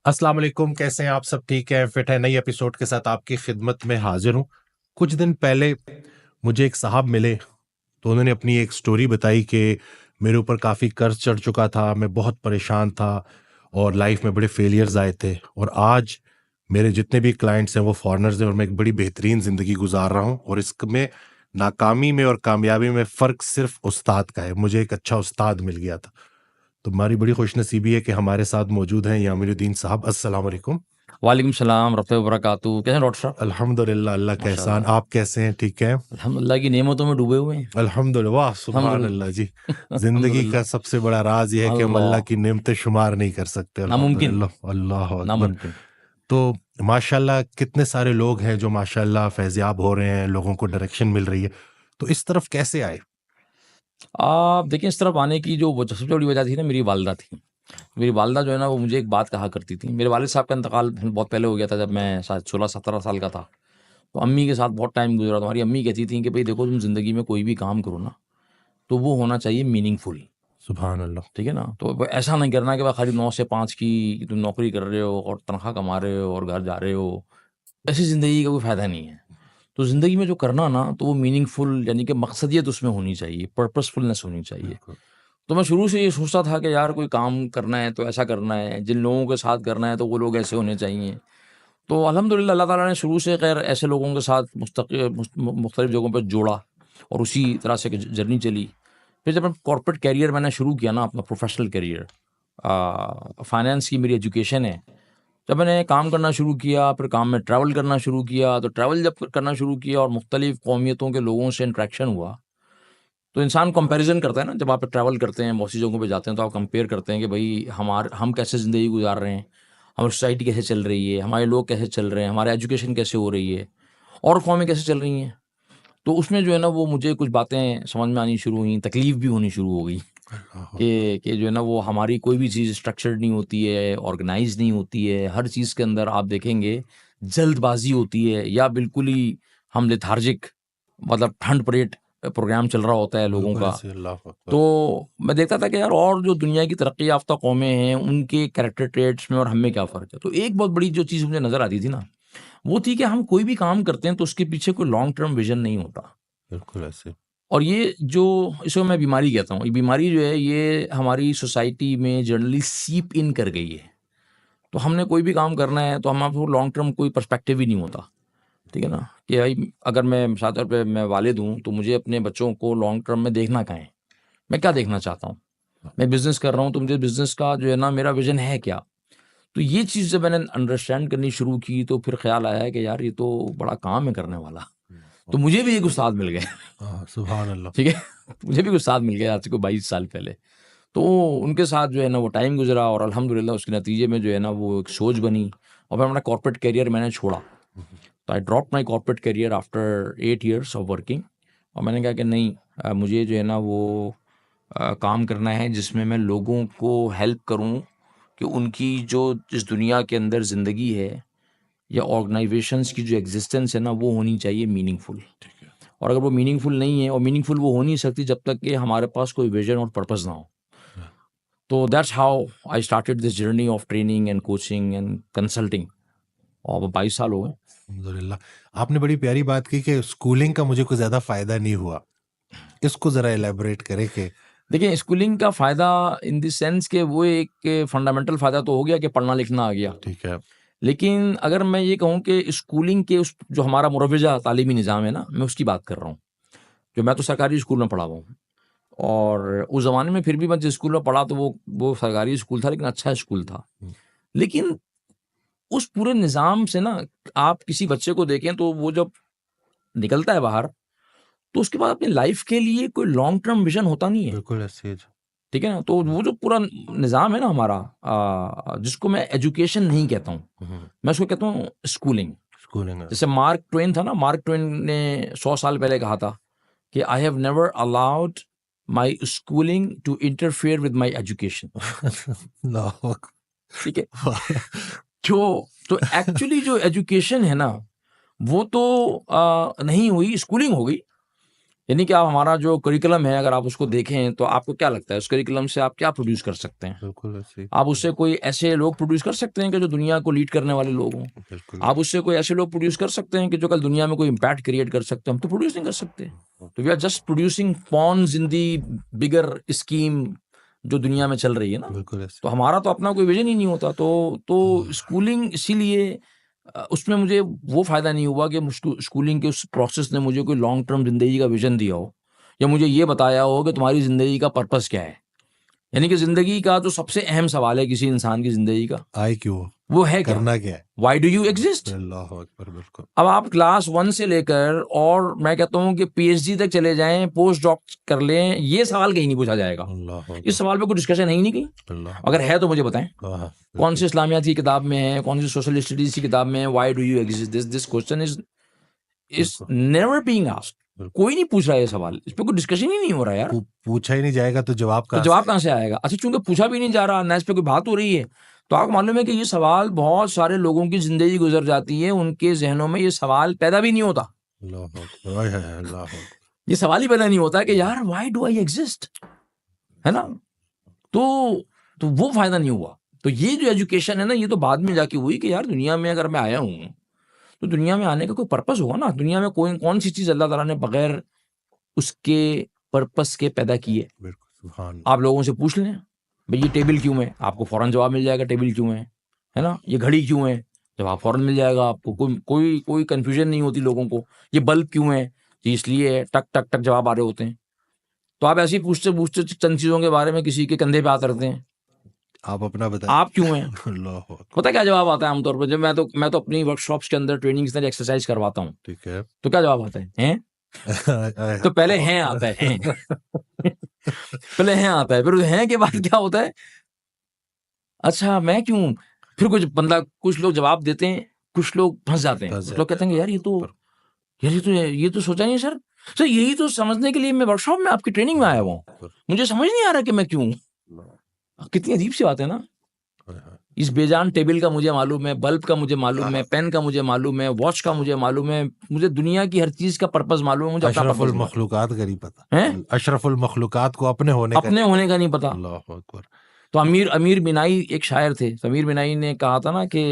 अस्सलाम वालेकुम, कैसे हैं आप? सब ठीक है? फिट है? नई एपिसोड के साथ आपकी खिदमत में हाजिर हूँ। कुछ दिन पहले मुझे एक साहब मिले, तो उन्होंने अपनी एक स्टोरी बताई कि मेरे ऊपर काफ़ी कर्ज चढ़ चुका था, मैं बहुत परेशान था और लाइफ में बड़े फेलियर्स आए थे, और आज मेरे जितने भी क्लाइंट्स हैं वो फॉरेनर्स हैं और मैं एक बड़ी बेहतरीन ज़िंदगी गुजार रहा हूँ। और इसमें नाकामी में और कामयाबी में फ़र्क सिर्फ उस्ताद का है। मुझे एक अच्छा उस्ताद मिल गया था। तो हमारी बड़ी खुशनसीबी है कि हमारे साथ मौजूद हैं यामीनुद्दीन साहब। अस्सलाम वालेकुम। वालेकुम सलाम रहमतुल्लाहि व बरकातुहू। कैसे हैं डॉक्टर साहब? अल्हम्दुलिल्लाह, अल्लाह का एहसान। माशाल्लाह, आप कैसे हैं? ठीक है? अल्हम्दुलिल्लाह की नेमतों में डूबे हुए हैं। अल्हम्दुलिल्लाह, वाह सुभान अल्लाह जी। अल्हम्दुलिल्लाह जिंदगी का अल्हम्दुलिल्लाह। सबसे बड़ा राज ये है कि हम अल्लाह अल्लाह, की नेमतें शुमार नहीं कर सकते। नामुमकिन, अल्हम्दुलिल्लाह, अल्लाह अकबर। नामुमकिन। तो माशाल्लाह कितने सारे लोग हैं जो माशाल्लाह फैज़याब हो रहे हैं, लोगों को डायरेक्शन मिल रही है। तो इस तरफ कैसे आए? आप देखिए, इस तरफ आने की जो सबसे बड़ी वजह थी ना, मेरी वालिदा थी। मेरी वालिदा जो है ना, वो मुझे एक बात कहा करती थी। मेरे वालिद साहब का इंतकाल बहुत पहले हो गया था, जब मैं शायद 16-17 साल का था। तो अम्मी के साथ बहुत टाइम गुज़रा। तो हमारी अम्मी कहती थी कि भई देखो, तुम ज़िंदगी में कोई भी काम करो ना, तो वो होना चाहिए मीनिंगफुल। सुभान अल्लाह। ठीक है ना? तो ऐसा नहीं करना कि भाई खाली 9 से 5 की तुम नौकरी कर रहे हो और तनख्वाह कमा रहे हो और घर जा रहे हो। ऐसी ज़िंदगी का कोई फ़ायदा नहीं है। तो ज़िंदगी में जो करना ना, तो वो मीनिंगफुल, यानी कि मकसदियत उसमें होनी चाहिए, पर्पसफुलनेस होनी चाहिए। बिल्कुल। तो मैं शुरू से ये सोचता था कि यार कोई काम करना है तो ऐसा करना है, जिन लोगों के साथ करना है तो वो लोग ऐसे होने चाहिए। तो अल्हम्दुलिल्लाह अल्लाह ताला ने शुरू से खैर ऐसे लोगों के साथ मुख्तलिफ़ जगहों पे जोड़ा और उसी तरह से जर्नी चली। फिर जब मैं कॉर्पोरेट करियर मैंने शुरू किया ना, अपना प्रोफ़ेशनल करियर, फाइनेंस की मेरी एजुकेशन है। जब मैंने काम करना शुरू किया, फिर काम में ट्रैवल करना शुरू किया, तो ट्रैवल जब करना शुरू किया और मुख्तलिफ़ कौमियतों के लोगों से इंटरेक्शन हुआ, तो इंसान कंपैरिज़न करता है ना, जब आप ट्रैवल करते हैं, बहुत सी जगहों पे जाते हैं, तो आप कंपेयर करते हैं कि भई हम कैसे ज़िंदगी गुज़ार रहे हैं, हमारी सोसाइटी कैसे चल रही है, हमारे लोग कैसे चल रहे हैं, हमारे एजुकेशन कैसे हो रही है, और कौमें कैसे चल रही हैं। तो उसमें जो है ना, वो मुझे कुछ बातें समझ में आनी शुरू हुई, तकलीफ़ भी होनी शुरू हो गई अल्लाह अकबर। कि जो है ना, वो हमारी कोई भी चीज़ स्ट्रक्चर्ड नहीं होती है, ऑर्गेनाइज़ नहीं होती है। हर चीज़ के अंदर आप देखेंगे जल्दबाज़ी होती है, या बिल्कुल ही हम लेथार्जिक, मतलब ठंड परेड प्रोग्राम चल रहा होता है लोगों बिल्कुल का। ऐसे, अल्लाह अकबर। तो मैं देखता था कि यार, और जो दुनिया की तरक्की याफ़्ता कौमें हैं, उनके कैरेक्टर ट्रेट्स में और हम में क्या फ़र्क है। तो एक बहुत बड़ी जो चीज़ मुझे नज़र आती थी ना, वो थी कि हम कोई भी काम करते हैं तो उसके पीछे कोई लॉन्ग टर्म विज़न नहीं होता। बिल्कुल ऐसे। और ये जो, इसको मैं बीमारी कहता हूँ। ये बीमारी जो है, ये हमारी सोसाइटी में जनरली सीप इन कर गई है। तो हमने कोई भी काम करना है तो हम आपको लॉन्ग टर्म कोई पर्सपेक्टिव ही नहीं होता। ठीक है ना? कि भाई, अगर मैं मिसाल के तौर पे मैं वालिद हूँ, तो मुझे अपने बच्चों को लॉन्ग टर्म में देखना कहाँ है? मैं क्या देखना चाहता हूँ? मैं बिज़नेस कर रहा हूँ, तो मुझे बिज़नेस का जो है ना, मेरा विज़न है क्या? तो ये चीज़ जब मैंने अंडरस्टैंड करनी शुरू की, तो फिर ख़्याल आया कि यार, ये तो बड़ा काम है करने वाला। तो मुझे भी एक उस्ताद मिल गए। हाँ, सुभान अल्लाह। ठीक है? मुझे भी एक उस्ताद मिल गए आज से कोई 22 साल पहले। तो उनके साथ जो है ना, वो टाइम गुज़रा और अल्हम्दुलिल्लाह उसके नतीजे में जो है ना, वो एक सोच बनी और फिर अपना कॉर्पोरेट करियर मैंने छोड़ा। तो I dropped my corporate career after 8 years of working. और मैंने कहा कि नहीं, मुझे जो है ना, वो काम करना है जिसमें मैं लोगों को हेल्प करूं कि उनकी जो जिस दुनिया के अंदर ज़िंदगी है, या ऑर्गेनाइजेशंस की जो एग्जिस्टेंस है ना, वो होनी चाहिए मीनिंगफुल। ठीक है। और अगर वो मीनिंगफुल नहीं है, और मीनिंगफुल वो हो नहीं सकती जब तक कि हमारे पास कोई विजन और पर्पस ना हो। तो that's how I started this journey of training and coaching and consulting. और अब 22 साल हो गए। अल्हम्दुलिल्लाह। आपने बड़ी प्यारी बात की कि स्कूलिंग का मुझे कोई ज़्यादा फ़ायदा नहीं हुआ। इसको ज़रा इलैबोरेट करें कि देखिए, स्कूलिंग का फ़ायदा इन द सेंस कि वो एक फंडामेंटल फ़ायदा तो हो गया कि पढ़ना लिखना आ गया। ठीक है। लेकिन अगर मैं ये कहूँ कि स्कूलिंग के उस जो हमारा मुरव्वजा तालीमी निज़ाम है ना, मैं उसकी बात कर रहा हूँ। जो मैं तो सरकारी स्कूल में पढ़ा हुआ हूँ, और उस ज़माने में फिर भी मैं जिस स्कूल में पढ़ा, तो वो सरकारी स्कूल था, लेकिन अच्छा स्कूल था। हुँ, लेकिन उस पूरे निज़ाम से ना, आप किसी बच्चे को देखें तो वो जब निकलता है बाहर, तो उसके बाद अपनी लाइफ़ के लिए कोई लॉन्ग टर्म विज़न होता नहीं है। बिल्कुल ऐसे ही। ठीक है ना? तो वो जो पूरा निज़ाम है ना हमारा, जिसको मैं एजुकेशन नहीं कहता हूँ, हुँ, मैं उसको कहता हूँ स्कूलिंग। स्कूलिंग है। जैसे मार्क ट्वेन था ना, मार्क ट्वेन ने 100 साल पहले कहा था कि I have never allowed my schooling to interfere with my education. अल्लाह अकबर। ठीक है? वाह! तो एक्चुअली जो एजुकेशन है ना, वो तो नहीं हुई, स्कूलिंग हो गई। यानी कि आप हमारा जो करिकुलम है अगर आप उसको देखें तो आपको क्या लगता है उस करिकुलम से आप क्या प्रोड्यूस कर सकते हैं? बिल्कुल ऐसे आप उससे कोई ऐसे लोग प्रोड्यूस कर सकते हैं कि जो दुनिया को लीड करने वाले लोग हों। बिल्कुल आप उससे कोई ऐसे लोग प्रोड्यूस कर सकते हैं कि जो कल दुनिया में कोई इम्पैक्ट क्रिएट कर सकते हैं। हम तो प्रोड्यूस नहीं कर सकते। तो we are just producing pawns in the bigger scheme जो दुनिया में चल रही है ना। बिल्कुल ऐसे तो हमारा तो अपना कोई विजन ही नहीं होता। तो स्कूलिंग इसीलिए उसमें मुझे वो फ़ायदा नहीं हुआ कि स्कूलिंग के उस प्रोसेस ने मुझे कोई लॉन्ग टर्म ज़िंदगी का विजन दिया हो या मुझे ये बताया हो कि तुम्हारी ज़िंदगी का पर्पस क्या है। यानी कि ज़िंदगी का जो सबसे अहम सवाल है किसी इंसान की ज़िंदगी का, आए क्यों, वो है क्या? करना क्या है। Why do you exist? अल्लाह अकबर। बिल्कुल अब आप क्लास 1 से लेकर और मैं कहता हूँ कि पीएचडी तक चले जाएं, पोस्ट डॉक कर लें, ये सवाल कहीं नहीं पूछा जाएगा। अल्लाह इस अकबर। सवाल पे कोई डिस्कशन है ही नहीं कहीं। अल्लाह अगर है तो मुझे बताएं हाँ, कौन सी इस्लामियात की किताब में है, कौन सी सोशल स्टडीज की किताब में है। Why do you exist? This question is never being asked. कोई नहीं पूछ रहा है ये सवाल, इस पे कोई डिस्कशन ही नहीं हो रहा है यार। पूछा ही नहीं जाएगा तो जवाब तो कहाँ जवाब से कहाँ से आएगा? अच्छा, चूंकि पूछा भी नहीं जा रहा, ना इस पे कोई बात हो रही है, तो आपको मालूम है कि ये सवाल बहुत सारे लोगों की जिंदगी गुजर जाती है, उनके जहनों में ये सवाल पैदा भी नहीं होता। अल्लाह अकबर। हाय हाय अल्लाह अकबर। ये सवाल ही पैदा नहीं होता कि यार व्हाई डू आई एग्जिस्ट, है ना। तो वो फायदा नहीं हुआ। तो ये जो एजुकेशन है ना, ये तो बाद में जाके हुई कि यार दुनिया में अगर मैं आया हूँ तो दुनिया में आने का कोई पर्पस होगा ना। दुनिया में कोई कौन सी चीज अल्लाह ताला ने बगैर उसके पर्पस के पैदा की है। बिल्कुल सुभान। आप लोगों से पूछ लें भाई ये टेबल क्यों है, आपको फौरन जवाब मिल जाएगा टेबल क्यों है ना। ये घड़ी क्यों है, जवाब फौरन मिल जाएगा आपको। कोई कंफ्यूजन नहीं होती लोगों को। ये बल्ब क्यों है, ये इसलिए है, टक टक टक जवाब आ रहे होते हैं। तो आप ऐसे ही पूछते पूछते चंद चीजों के बारे में किसी के कंधे पे हाथ रखते हैं, आप अपना बताएं। आप क्यों हैं। अल्लाह अकबर। पता क्या जवाब आता है आमतौर पर? जब मैं तो अपनी वर्कशॉप्स के अंदर ट्रेनिंग्स के अंदर एक्सरसाइज करवाता हूँ, ठीक है। तो क्या जवाब आता है? हैं? तो पहले हैं आता है, हैं पहले हैं आता है, फिर हैं के बाद क्या होता है? अच्छा मैं क्यों? फिर कुछ लोग जवाब देते हैं, कुछ लोग फंस जाते हैं। कुछ लोग कहते हैं कि यार ये तो सोचा नहीं सर। सर यही तो समझने के लिए मैं वर्कशॉप में आपकी ट्रेनिंग में आया हुआ हूँ। मुझे समझ नहीं आ रहा कि मैं क्यों। कितनी अजीब सी बात है ना। इस बेजान टेबल का मुझे मालूम है, बल्ब का मुझे मालूम है, पेन का मुझे मालूम है, वॉच का मुझे मालूम है, मुझे दुनिया की हर चीज का पर्पस मालूम है, मुझे अपना अशरफुल पर्पस मखलूकात का नहीं पता है, अशरफुल मखलूकात को अपने होने का नहीं पता। अल्लाह अकबर। तो अमीर बिनाई एक शायर थे। तो अमीर बिनाई ने कहा था ना कि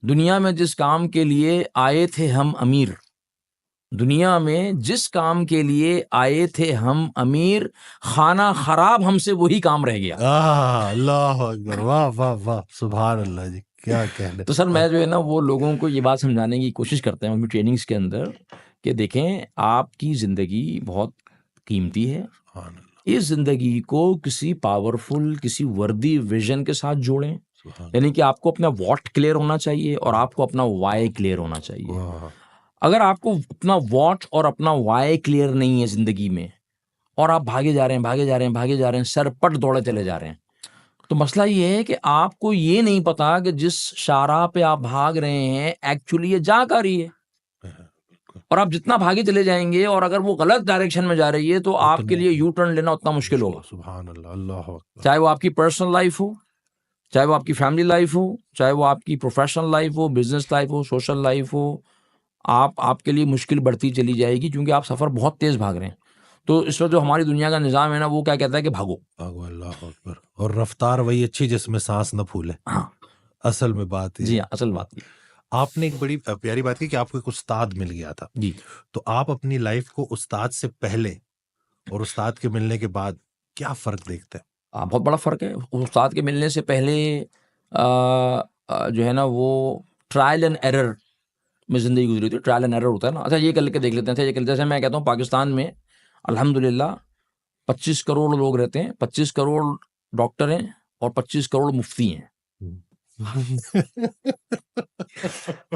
दुनिया में जिस काम के लिए आए थे हम अमीर, दुनिया में जिस काम के लिए आए थे हम अमीर, खाना खराब हमसे वही काम रह गया। अल्लाह अकबर। वाह वाह वाह सुभान अल्लाह जी, क्या कहने। तो सर मैं जो है ना वो लोगों को ये बात समझाने की कोशिश करते हैं अपनी ट्रेनिंग्स के अंदर कि देखें आपकी ज़िंदगी बहुत कीमती है। इस ज़िंदगी को किसी पावरफुल, किसी वर्दी विजन के साथ जोड़ें। यानी कि आपको अपना वॉट क्लियर होना चाहिए और आपको अपना वाई क्लियर होना चाहिए। अगर आपको अपना वॉट और अपना वाई क्लियर नहीं है ज़िंदगी में और आप भागे जा रहे हैं, सरपट दौड़े चले जा रहे हैं, तो मसला ये है कि आपको ये नहीं पता कि जिस शाहराह पे आप भाग रहे हैं एक्चुअली ये जा कहाँ रही है। और आप जितना भागे चले जाएंगे और अगर वो गलत डायरेक्शन में जा रही है तो आपके लिए यू टर्न लेना उतना मुश्किल होगा। सुभान अल्लाह। अल्लाह अकबर। चाहे वो आपकी पर्सनल लाइफ हो, चाहे वो आपकी फैमिली लाइफ हो, चाहे वो आपकी प्रोफेशनल लाइफ हो, बिजनेस लाइफ हो, सोशल लाइफ हो, आपके लिए मुश्किल बढ़ती चली जाएगी क्योंकि आप सफ़र बहुत तेज़ भाग रहे हैं। तो इस वक्त जो हमारी दुनिया का निज़ाम है ना, वो क्या कहता है कि भागो भागो। अल्लाह अकबर। और रफ्तार वही अच्छी जिसमें सांस न फूले। हाँ असल में बात जी हाँ, असल बात ये। आपने एक बड़ी प्यारी बात की कि आपको एक उस्ताद मिल गया था जी। तो आप अपनी लाइफ को उस्ताद से पहले और उस्ताद के मिलने के बाद क्या फर्क देखते हैं? बहुत बड़ा फ़र्क है। उस्ताद के मिलने से पहले जो है ना वो ट्रायल एंड एरर में ज़िंदगी गुजरी थी। ट्रायल एंड एरर होता है ना। अच्छा ये करके देख लेते हैं, ये जैसे मैं कहता हूँ पाकिस्तान में अल्हम्दुलिल्लाह 25 करोड़ लोग रहते हैं, 25 करोड़ डॉक्टर हैं और 25 करोड़ मुफ्ती हैं।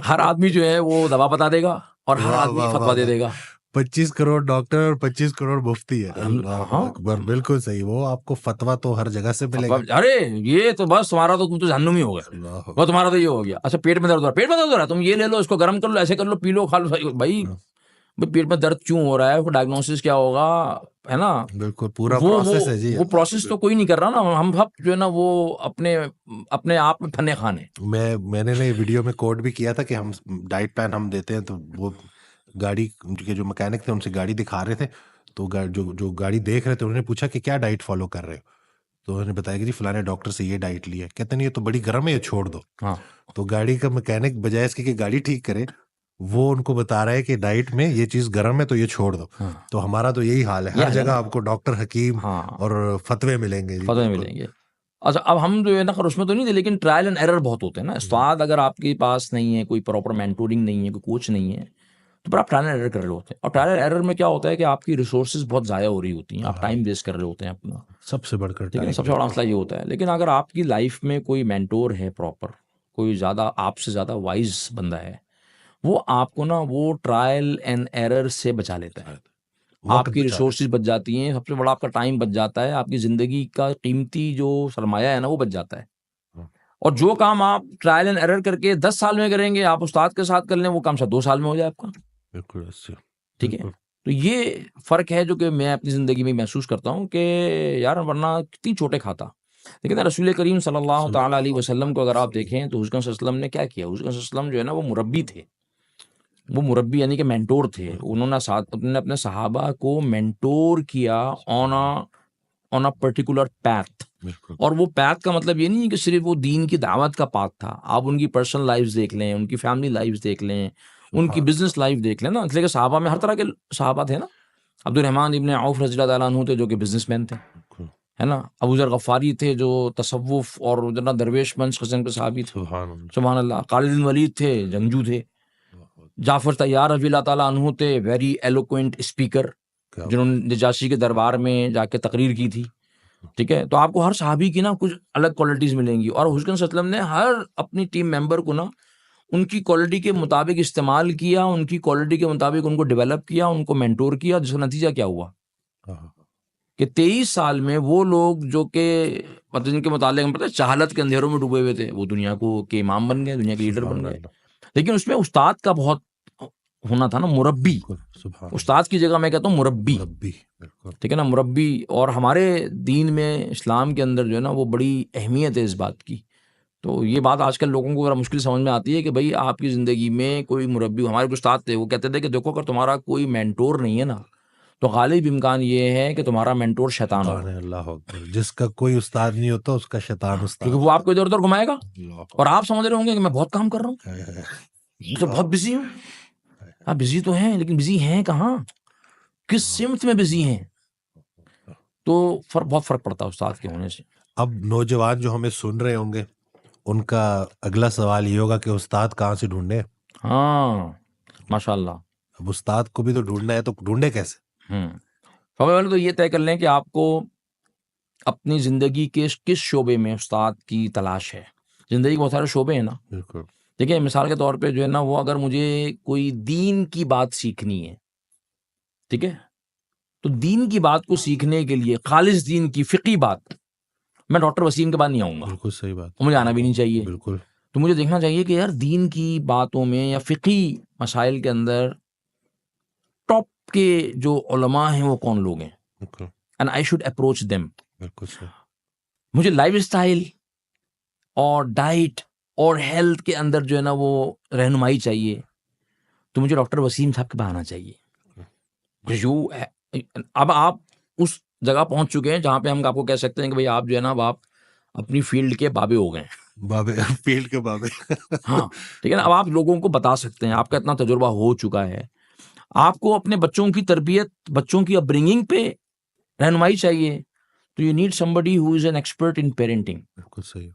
हर आदमी जो है वो दवा बता देगा और हर आदमी फतवा दे देगा। 25 करोड़ डॉक्टर और 25 करोड़ मुफ्ती है। अल्लाह हाँ। अकबर। बिल्कुल सही। वो आपको फतवा तो हर जगह से मिलेगा। अरे ये तो बस तुम्हारा तो तुम तो जहन्नुमी हो गए, अल्लाह वो तुम्हारा तो ये हो गया। अच्छा पेट में दर्द हो रहा है, तुम ये ले लो, इसको गर्म कर लो, ऐसे कर लो, पी लो, खा लो। भाई पेट में दर्द क्यों हो रहा है, डायग्नोसिस क्या होगा, है ना। बिल्कुल पूरा प्रोसेस है जी। वो प्रोसेस तो कोई नहीं कर रहा ना। हम सब जो है ना वो अपने आप में फन्ने खाने। मैंने ना वीडियो में कोड भी किया था कि हम डाइट प्लान हम देते हैं तो वो गाड़ी के जो मैकेनिक थे उनसे गाड़ी दिखा रहे थे, तो जो गाड़ी देख रहे थे उन्होंने पूछा कि क्या डाइट फॉलो कर रहे हो, तो उन्होंने बताया कि जी फलाने डॉक्टर से ये डाइट ली है। कहते नहीं ये तो बड़ी गर्म है, ये छोड़ दो। हाँ तो गाड़ी का मैकेनिक बजाय इसके कि गाड़ी ठीक करे, वो उनको बता रहा है कि डाइट में ये चीज गर्म है तो ये छोड़ दो। हाँ, तो हमारा तो यही हाल है, ये हर हाल है जगह ना। आपको डॉक्टर हकीम हाँ, और फतवे मिलेंगे जी। फतवे बिल्कुल। मिलेंगे। अच्छा, अब हम जो है ना, खैर उसमें तो नहीं थे, लेकिन ट्रायल एंड एरर बहुत होते हैं ना। उस्ताद अगर आपके पास नहीं है, कोई प्रॉपर मेंटोरिंग नहीं है, कोई कोच नहीं है, तो फिर आप ट्रायल एंड एरर कर रहे होते हैं। और ट्रायल एंड एरर में क्या होता है कि आपकी रिसोर्सेज बहुत ज़ाया हो रही होती हैं, आप टाइम वेस्ट कर रहे होते हैं अपना, सबसे बढ़कर ठीक है ना। टाइम। सबसे बड़ा मसला ये होता है। लेकिन अगर आपकी लाइफ में कोई मेंटोर है प्रॉपर, कोई ज़्यादा आपसे ज़्यादा वाइज बंदा है, वो आपको ना वो ट्रायल एंड एरर से बचा लेता है। वक्त आपकी बचा रिसोर्सेज बच जाती हैं, सबसे बड़ा आपका टाइम बच जाता है, आपकी ज़िंदगी का कीमती जो सरमाया है ना वो बच जाता है। हाँ। और जो काम आप ट्रायल एंड एरर करके 10 साल में करेंगे, आप उस्ताद के साथ कर लें, वो काम शायद 2 साल में हो जाए आपका, बिल्कुल अच्छे। ठीक है। बिल्कुल। तो ये फ़र्क है जो कि मैं अपनी ज़िंदगी में महसूस करता हूँ कि यार वरना कितनी चोटें खाता। लेकिन रसूल करीम सल्लल्लाहु ताला अलैहि वसल्लम को अगर आप देखें तो हुज़ूर सल्लल्लाहु अलैहि वसल्लम ने क्या किया। हुज़ूर सल्लल्लाहु अलैहि वसल्लम जो है ना वो मुरब्बी थे। वो मुरब्बी यानी कि मेंटोर थे। उन्होंने उन्होंने अपने सहाबा को मेंटोर किया ऑन अ पर्टिकुलर पैथ। बिल्कुल। और वो पैथ का मतलब ये नहीं है कि सिर्फ वो दीन की दावत का पाथ था। आप उनकी पर्सनल लाइफ्स देख लें, उनकी फैमिली लाइफ्स देख लें, उनकी बिजनेस लाइफ देख लें ना। इसलिए कि सहाबा में हर तरह के सहाबा थे ना। अब्दुर्रहमान इब्न औफ रज़ियल्लाहु ताला अन्हु थे जो कि बिजनेसमैन थे, बिल्कुल। है ना। अबू ज़र गफ़ारी थे जो तसव्वुफ और जना दरवेश मंच किस्म के सहाबी थे, सुभान अल्लाह। सुभान अल्लाह। खालिद बिन वलीद थे, जंगजू थे। जाफ़र तैयार रज़ियल्लाहु ताला अन्हु थे, वेरी एलोक्वेंट स्पीकर, क्या जिन्होंने नजाशी के दरबार में जाके तकरीर की थी, ठीक है। तो आपको हर सहाबी की ना कुछ अलग क्वालिटीज़ मिलेंगी। और हुज़ूर सल्लल्लाहु अलैहि वसल्लम ने हर अपनी टीम मेंबर को ना उनकी क्वालिटी के मुताबिक इस्तेमाल किया, उनकी क्वालिटी के मुताबिक उनको डेवलप किया, उनको मेंटोर किया, जिसका नतीजा क्या हुआ हाँ, कि 23 साल में वो लोग जो कि मतलब जिनके मुतालिक हमें पता है जहालत के अंधेरों में डूबे हुए थे, वो दुनिया को के इमाम बन गए, दुनिया के लीडर बन सुभान गए। अल्लाह। लेकिन उसमें उस्ताद का बहुत होना था ना, मुरब्बी। बिल्कुल सुभान अल्लाह। उस्ताद की जगह मैं कहता हूँ मुरब्बी, मुरब्बी। बिल्कुल। ठीक है ना, मुरब्बी। और हमारे दीन में, इस्लाम के अंदर जो है ना वो बड़ी अहमियत है इस बात की। तो ये बात आजकल लोगों को ज़रा मुश्किल समझ में आती है कि भाई आपकी ज़िंदगी में कोई मुरब्बी। हमारे कुछ उस्ताद थे, वो कहते थे कि देखो अगर तुम्हारा कोई मेंटोर नहीं है ना, तो गालिब इम्कान ये है कि तुम्हारा मेंटोर शैतान शैतान होगा। है, अल्लाह अकबर। जिसका कोई उस्ताद नहीं होता उसका शैतान क्योंकि उस्ताद वो आपको इधर-उधर घुमाएगा अल्लाह और आप समझ रहे होंगे कि मैं बहुत काम कर रहा हूँ, अकबर। मैं तो बहुत बिज़ी हूँ। हाँ, बिज़ी तो हैं, लेकिन बिज़ी हैं कहाँ? किस सिमत में बिज़ी हैं? तो बहुत फ़र्क पड़ता है उस्ताद के होने से। अब नौजवान जो हमें सुन रहे होंगे उनका अगला सवाल ये होगा कि उस्ताद कहाँ से ढूंढे। हाँ, माशाअल्लाह। अब उस्ताद को भी तो ढूंढना है, तो ढूंढे कैसे? सबसे पहले तो ये तय कर लें कि आपको अपनी ज़िंदगी के किस शोबे में उस्ताद की तलाश है। ज़िंदगी के बहुत सारे शोबे हैं ना। बिल्कुल। देखिए मिसाल के तौर पे जो है ना, वो अगर मुझे कोई दीन की बात सीखनी है, ठीक है? तो दीन की बात को सीखने के लिए, खालिस दीन की फ़िक़ही बात, मैं डॉक्टर वसीम के पास नहीं आऊँगा बिल्कुल सही बात। और मुझे आना भी नहीं चाहिए। बिल्कुल। तो मुझे देखना चाहिए कि यार दीन की बातों में या फ़िक़ही मसाइल के अंदर टॉप के जो उलमा हैं वो कौन लोग हैं, बिल्कुल। And I should approach them. बिल्कुल सही। मुझे लाइफ़स्टाइल और डाइट और हेल्थ के अंदर जो है ना वो रहनुमाई चाहिए, तो मुझे डॉक्टर वसीम साहब के पास आना चाहिए। जो है, अब आप उस जगह पहुंच चुके हैं जहां पे हम आपको कह सकते हैं कि भाई आप जो है ना, अब आप अपनी फील्ड के बाबे हो गए हैं। बाबे फील्ड के बाबे। हाँ, ठीक है ना। अब आप लोगों को बता सकते हैं, आपका इतना तजुर्बा हो चुका है। आपको अपने बच्चों की तरबियत, बच्चों की अपब्रिंगिंग पे रहनुमाई चाहिए, तो you need somebody who is an expert in parenting, बिल्कुल सही।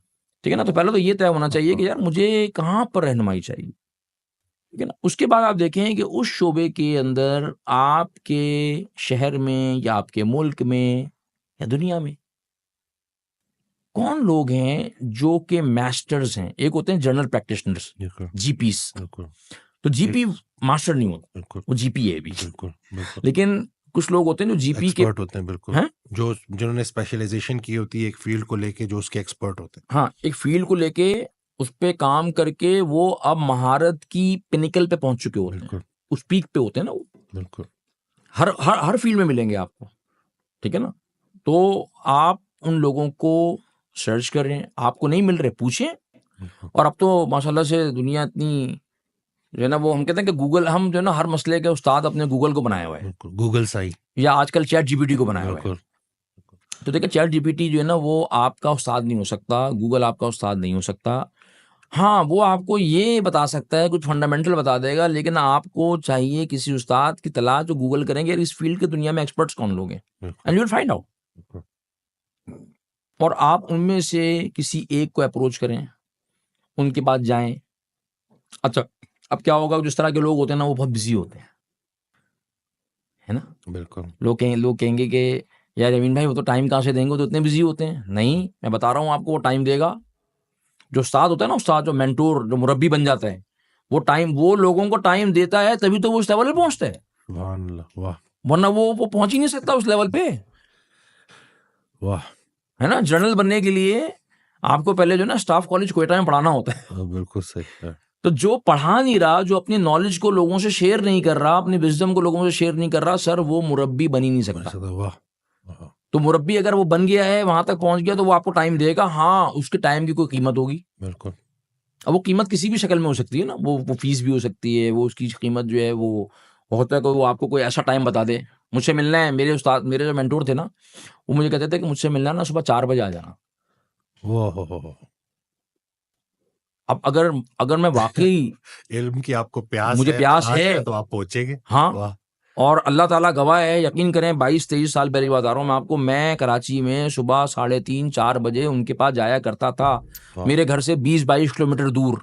ठीक है ना। तो पहले तो ये तय होना चाहिए कि यार मुझे कहाँ पर रहनुमाई चाहिए, ठीक है ना। उसके बाद आप देखें कि उस शोबे के अंदर आपके शहर में या आपके मुल्क में या दुनिया में कौन लोग हैं जो कि मास्टर्स हैं। एक होते हैं जनरल प्रैक्टिशनर्स, बिल्कुल। जीपीस। बिल्कुल। तो जीपी मास्टर नहीं होता, बिल्कुल। वो जीपी है भी। बिल्कुल। बिल्कुल। लेकिन कुछ लोग होते हैं जो जीपी के एक्सपर्ट होते हैं। बिल्कुल। हैं। जो जिन्होंने स्पेशलाइजेशन की होती है एक फील्ड को लेके, जो उसके एक्सपर्ट होते हैं। हाँ, एक फील्ड को लेके उस पे काम करके वो अब महारत की पिनिकल पे पहुंच चुके होते हैं, बिल्कुल। उस पीक पे होते हैं ना वो। बिल्कुल। हर हर हर फील्ड में मिलेंगे आपको, ठीक है ना। तो आप उन लोगों को सर्च करें, आपको नहीं मिल रहे पूछें। बिल्कुल। और अब तो माशाल्लाह से दुनिया इतनी जो है ना वो हम कहते हैं कि गूगल, हम जो है ना हर मसले के उस्ताद अपने गूगल को बनाया हुआ है, गूगल सही, या आजकल चैट जीपीटी को बनाया हुआ है। बिल्कुल। तो देखिए चैट जीपीटी जो है ना वो आपका उस्ताद नहीं हो सकता, गूगल आपका उस्ताद नहीं हो सकता। हाँ, वो आपको ये बता सकता है, कुछ फंडामेंटल बता देगा, लेकिन आपको चाहिए किसी उस्ताद की तलाश जो गूगल करेंगे यार इस फील्ड की दुनिया में एक्सपर्ट्स कौन लोग हैं, and you will find out. बिल्कुल। और आप उनमें से किसी एक को अप्रोच करें, उनके पास जाएं। अच्छा, अब क्या होगा, जिस तरह के लोग होते हैं ना वो बहुत बिजी होते हैं, है ना। बिल्कुल। लोग कहेंगे कि यार अमीन भाई वो तो टाइम कहाँ से देंगे, वो तो इतने बिजी होते हैं। नहीं, मैं बता रहा हूँ आपको, वो टाइम देगा। जो उस्ताद होता है ना, उस्ताद जो मेंटोर, जो मुरब्बी बन जाता है, वो टाइम, वो लोगों को टाइम देता है, तभी तो वो उस लेवल पे पहुंचता है, सुभान अल्लाह, वाह वरना वो पहुंच ही नहीं सकता उस लेवल पे, वाह। है ना। जर्नल बनने के लिए आपको पहले जो है ना स्टाफ कॉलेज क्वेटा में पढ़ाना होता है। हाँ, बिल्कुल सही है। तो जो पढ़ा नहीं रहा, जो अपनी नॉलेज को लोगों से शेयर नहीं कर रहा, अपनी विजडम को लोगों से शेयर नहीं कर रहा, सर वो मुरब्बी बन ही नहीं सकता। वाह वाह। तो मुरब्बी अगर वो बन गया है, वहां तक पहुंच गया, तो वो आपको टाइम देगा। हाँ, उसके टाइम की कोई कीमत होगी। बिल्कुल। अब वो कीमत किसी भी शक्ल में हो सकती है ना, वो फीस भी हो सकती है, वो उसकी कीमत जो है वो होता है कि वो आपको कोई ऐसा टाइम बता दे, मुझसे मिलना है। मेरे उस्ताद, मेरे जो मेंटोर थे ना, वो मुझे कहते थे कि मुझसे मिलना है ना सुबह 4 बजे आ जाना। वाह हो। अब अगर अगर मैं वाकई इल्म की आपको प्यास मुझे है, प्यास आश है, तो आप पहुंचेंगे। हाँ, वाह। और अल्लाह ताला गवाह है, यकीन करें 22-23 साल पहले बता रहा हूँ मैं आपको, मैं कराची में सुबह 3:30-4 बजे उनके पास जाया करता था। वाह। मेरे घर से 20-22 किलोमीटर दूर,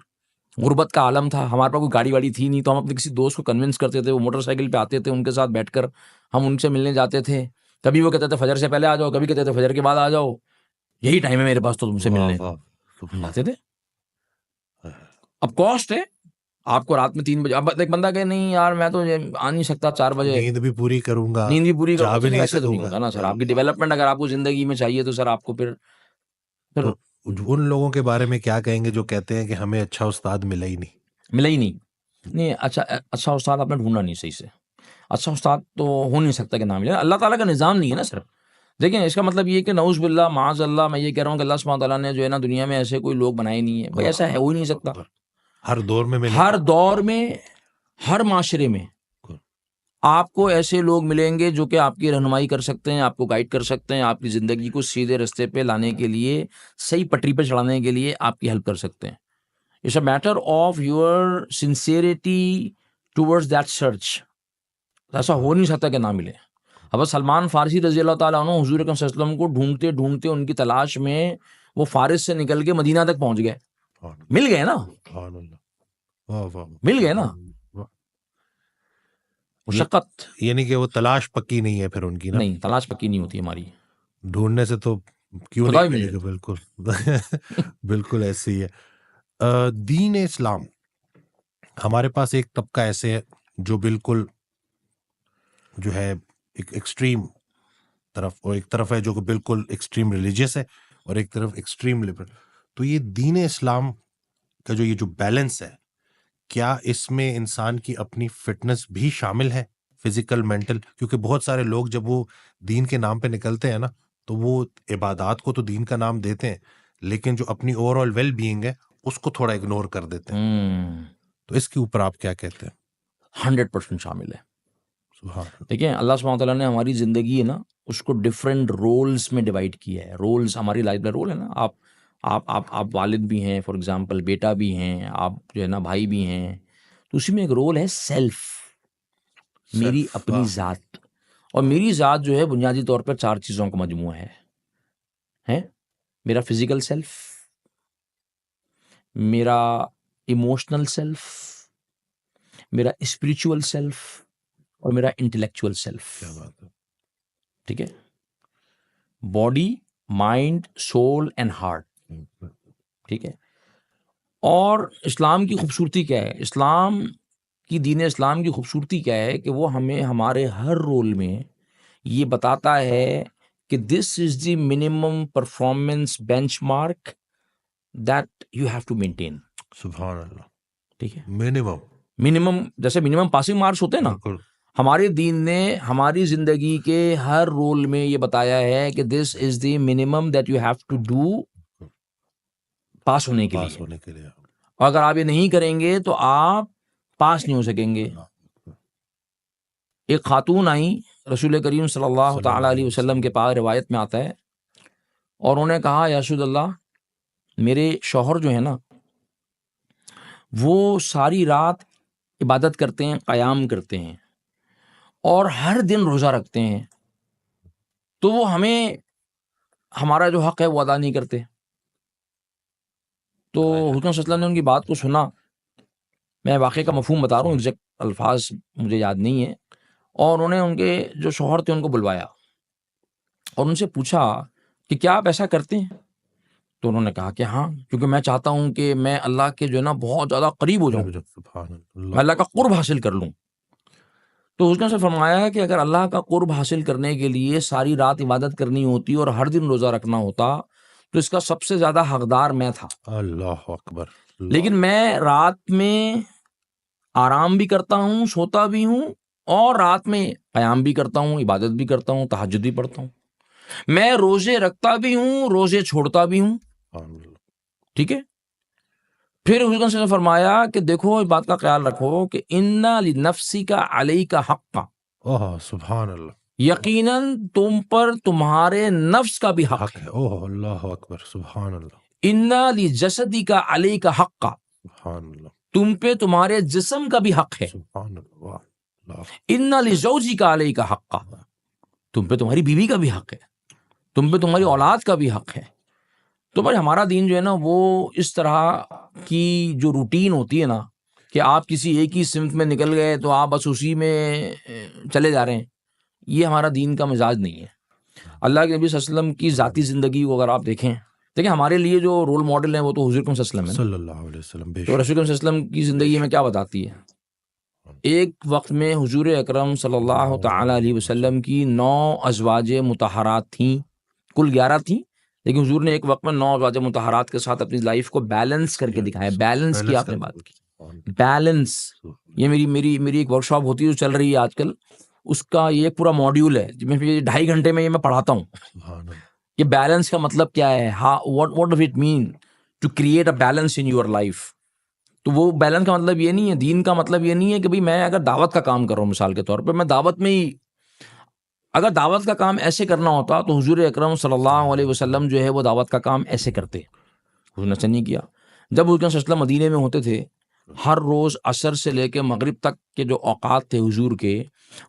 गुर्बत का आलम था, हमारे पास कोई गाड़ी वाड़ी थी नहीं, तो हम अपने किसी दोस्त को कन्विंस करते थे, वो मोटरसाइकिल पे आते थे, उनके साथ बैठकर हम उनसे मिलने जाते थे। कभी वो कहते थे फजर से पहले आ जाओ, कभी कहते थे फजर के बाद आ जाओ, यही टाइम है मेरे पास तो तुमसे वाह मिलने का। वाह। हम आते थे। अब कॉस्ट है, आपको रात में 3 बजे, अब एक बंदा कहे नहीं यार मैं तो आ नहीं सकता 4 बजे, नींद भी पूरी करूंगा, नींद भी पूरी जा करूंगा, भी सर नहीं ऐसे तो नहीं सकूंगा। होता ना सर। आपकी डेवलपमेंट अगर आपको जिंदगी में चाहिए तो सर आपको फिर तो उन लोगों के बारे में क्या कहेंगे जो कहते हैं कि हमें अच्छा उस्ताद मिला ही नहीं? मिला ही नहीं। नहीं, अच्छा उस्ताद आपने ढूंढा नहीं सही से। अच्छा उस्ताद तो हो नहीं सकता कि ना मिले, अल्लाह ताला का निज़ाम नहीं है ना सर। देखिए इसका मतलब ये है कि नऊज़ बिल्लाह माज़अल्लाह, मैं ये कह रहा हूँ कि अल्लाह सुब्हानहू तआला ने जो है ना दुनिया में ऐसे कोई लोग बनाए नहीं है भाई, ऐसा है हो ही नहीं सकता। हर दौर में मिले, हर दौर में, हर माशरे में आपको ऐसे लोग मिलेंगे जो कि आपकी रहनुमाई कर सकते हैं, आपको गाइड कर सकते हैं, आपकी ज़िंदगी को सीधे रास्ते पे लाने के लिए, सही पटरी पे चढ़ाने के लिए आपकी हेल्प कर सकते हैं। It's a matter of your sincerity towards that search. ऐसा हो नहीं सकता कि ना मिले। अब सलमान फारसी रजी अल्लाह ताला अन्हु हुजूर अकरम सल्लल्लाहु अलैहि वसल्लम को ढूंढते ढूंढते उनकी तलाश में वो फारिस से निकल के मदीना तक पहुंच गए, मिल गए ना, मिल गए ना। मुशक्कत यानी कि वो तलाश पक्की नहीं है फिर उनकी ना, नहीं, तलाश पक्की नहीं होती हमारी, ढूंढने से तो क्यों खुदा नहीं भी मिल मिलेगा। बिल्कुल बिल्कुल ऐसे ही है। दीन इस्लाम, हमारे पास एक तबका ऐसे है जो बिल्कुल जो है एक एक्सट्रीम तरफ, और एक तरफ है जो कि बिल्कुल एक्सट्रीम रिलीजियस है, और एक तरफ एक्सट्रीम लिबरल। तो ये दीन इस्लाम का जो ये जो बैलेंस है, क्या इसमें इंसान की अपनी फिटनेस भी शामिल है, फिजिकल मेंटल? क्योंकि बहुत सारे लोग जब वो दीन के नाम पे निकलते हैं ना, तो वो इबादत को तो दीन का नाम देते हैं, लेकिन जो अपनी ओवरऑल वेल बीइंग है उसको थोड़ा इग्नोर कर देते हैं। तो इसके ऊपर आप क्या कहते हैं? 100% शामिल है। सुभान। देखिए अल्लाह सुब्हानहू तआला ने हमारी ज़िंदगी है ना उसको डिफरेंट रोल्स में डिवाइड किया है। रोल्स हमारी लाइफ में रोल है ना, आप वालिद भी हैं, फॉर एग्जांपल बेटा भी हैं, आप जो है ना भाई भी हैं, तो उसी में एक रोल है सेल्फ, मेरी अपनी ज़ात। और मेरी ज़ात जो है बुनियादी तौर पर 4 चीज़ों का मजमूआ है मेरा फिजिकल सेल्फ, मेरा इमोशनल सेल्फ, मेरा स्पिरिचुअल सेल्फ, और मेरा इंटेलेक्चुअल सेल्फ। क्या बात है। ठीक है, body, mind, soul and heart. ठीक है। और इस्लाम की खूबसूरती क्या है, दीन इस्लाम की खूबसूरती क्या है कि वो हमें हमारे हर रोल में ये बताता है कि this is the minimum performance benchmark that you have to maintain. सुभान अल्लाह। ठीक है, मिनिमम, जैसे मिनिमम पासिंग मार्क्स होते हैं ना, हमारे दीन ने हमारी जिंदगी के हर रोल में ये बताया है कि this is the minimum that you have to do pass होने के लिए। लिए और अगर आप ये नहीं करेंगे तो आप पास नहीं हो सकेंगे। एक खातून आई रसूल करीम सल्लल्लाहु ताला अलैहि वसल्लम के पास, रिवायत में आता है, और उन्होंने कहा या रसूल अल्लाह, मेरे शौहर जो है ना वो सारी रात इबादत करते हैं, क़याम करते हैं और हर दिन रोज़ा रखते हैं, तो वो हमें हमारा जो हक़ है वो अदा नहीं करते। तो हुज़ूर सल्लल्लाहु अलैहि वसल्लम ने उनकी बात को सुना। मैं वाक़े का मफ़हूम बता रहा हूँ, एग्जैक्ट अल्फाज मुझे याद नहीं है। और उन्होंने उनके जो शौहर थे उनको बुलवाया और उनसे पूछा कि क्या आप ऐसा करते हैं? तो उन्होंने कहा कि हाँ, क्योंकि मैं चाहता हूँ कि मैं अल्लाह के जो है ना बहुत ज़्यादा करीब हो जाऊँ, मैं अल्लाह का क़ुर्ब हासिल कर लूँ। तो उसने से फरमाया कि अगर अल्लाह का क़ुर्ब हासिल करने के लिए सारी रात इबादत करनी होती और हर दिन रोज़ा रखना होता, तो इसका सबसे ज़्यादा हकदार मैं था। अल्लाह अकबर। लेकिन मैं रात में आराम भी करता हूँ, सोता भी हूँ, और रात में क़याम भी करता हूँ, इबादत भी करता हूँ, तहज्जुद भी पढ़ता हूँ। मैं रोज़े रखता भी हूँ, रोज़े छोड़ता भी हूँ। ठीक है। फिर हुज़ूर ने फरमाया कि देखो, इस बात का ख्याल रखो कि इन्ना लिनफ्सिका अलैका हक़्क़ा, ओह सुभान अल्लाह, यकीनन तुम पर तुम्हारे नफ्स का भी हक है। ओह अल्लाह अकबर, सुभान अल्लाह, इन्ना लिजसदिका अलैका हक़्क़ा, सुभान अल्लाह, तुम पे तुम्हारे जिस्म का भी हक है। सुभान अल्लाह, इन्ना लिज़ौजिका अलैका हक़्क़ा, तुम पे तुम्हारी बीवी का भी हक है, तुम पे तुम्हारी औलाद का भी हक है। तो भाई हमारा दीन जो है ना वो इस तरह की जो रूटीन होती है ना कि आप किसी एक ही सिमत में निकल गए तो आप बस उसी में चले जा रहे हैं, ये हमारा दीन का मिजाज नहीं है। अल्लाह के नबी सल्लल्लाहु अलैहि वसल्लम की ज़ाती ज़िंदगी को अगर आप देखें, देखिए हमारे लिए जो रोल मॉडल हैं वो तो हुज़ूर सल्लल्लाहु अलैहि वसल्लम है। तो रसूल सल्लल्लाहु अलैहि वसल्लम की ज़िंदगी में क्या बताती है? एक वक्त में हुज़ूर अकरम सल्लल्लाहु ताला अलैहि वसल्लम की 9 अज़वाजे मुतहरात थीं, कुल 11 थीं, लेकिन हुज़ूर ने एक वक्त में 9 अज़वाजे मुतहरात के साथ अपनी लाइफ को बैलेंस करके दिखाया। बैलेंस की आपने बात की, बैलेंस, ये मेरी एक वर्कशॉप होती है जो चल रही है आजकल, उसका ये एक पूरा मॉड्यूल है जिसमें 2.5 घंटे में ये मैं पढ़ाता हूँ कि बैलेंस का मतलब क्या है, what does it mean to create a balance in your life. तो वो बैलेंस का मतलब ये नहीं है, दीन का मतलब ये नहीं है कि भाई मैं अगर दावत का काम कर रहा हूँ, मिसाल के तौर पे मैं दावत में ही, अगर दावत का काम ऐसे करना होता तो हुजूर अकरम सल्लल्लाहु अलैहि वसल्लम जो है वो दावत का काम ऐसे करते, हुजूर ने ऐसा नहीं किया। जब हुजूर सल्लल्लाहु अलैहि वसल्लम मदीने में होते थे, हर रोज़ असर से लेकर मगरिब तक के जो औकात थे हुजूर के,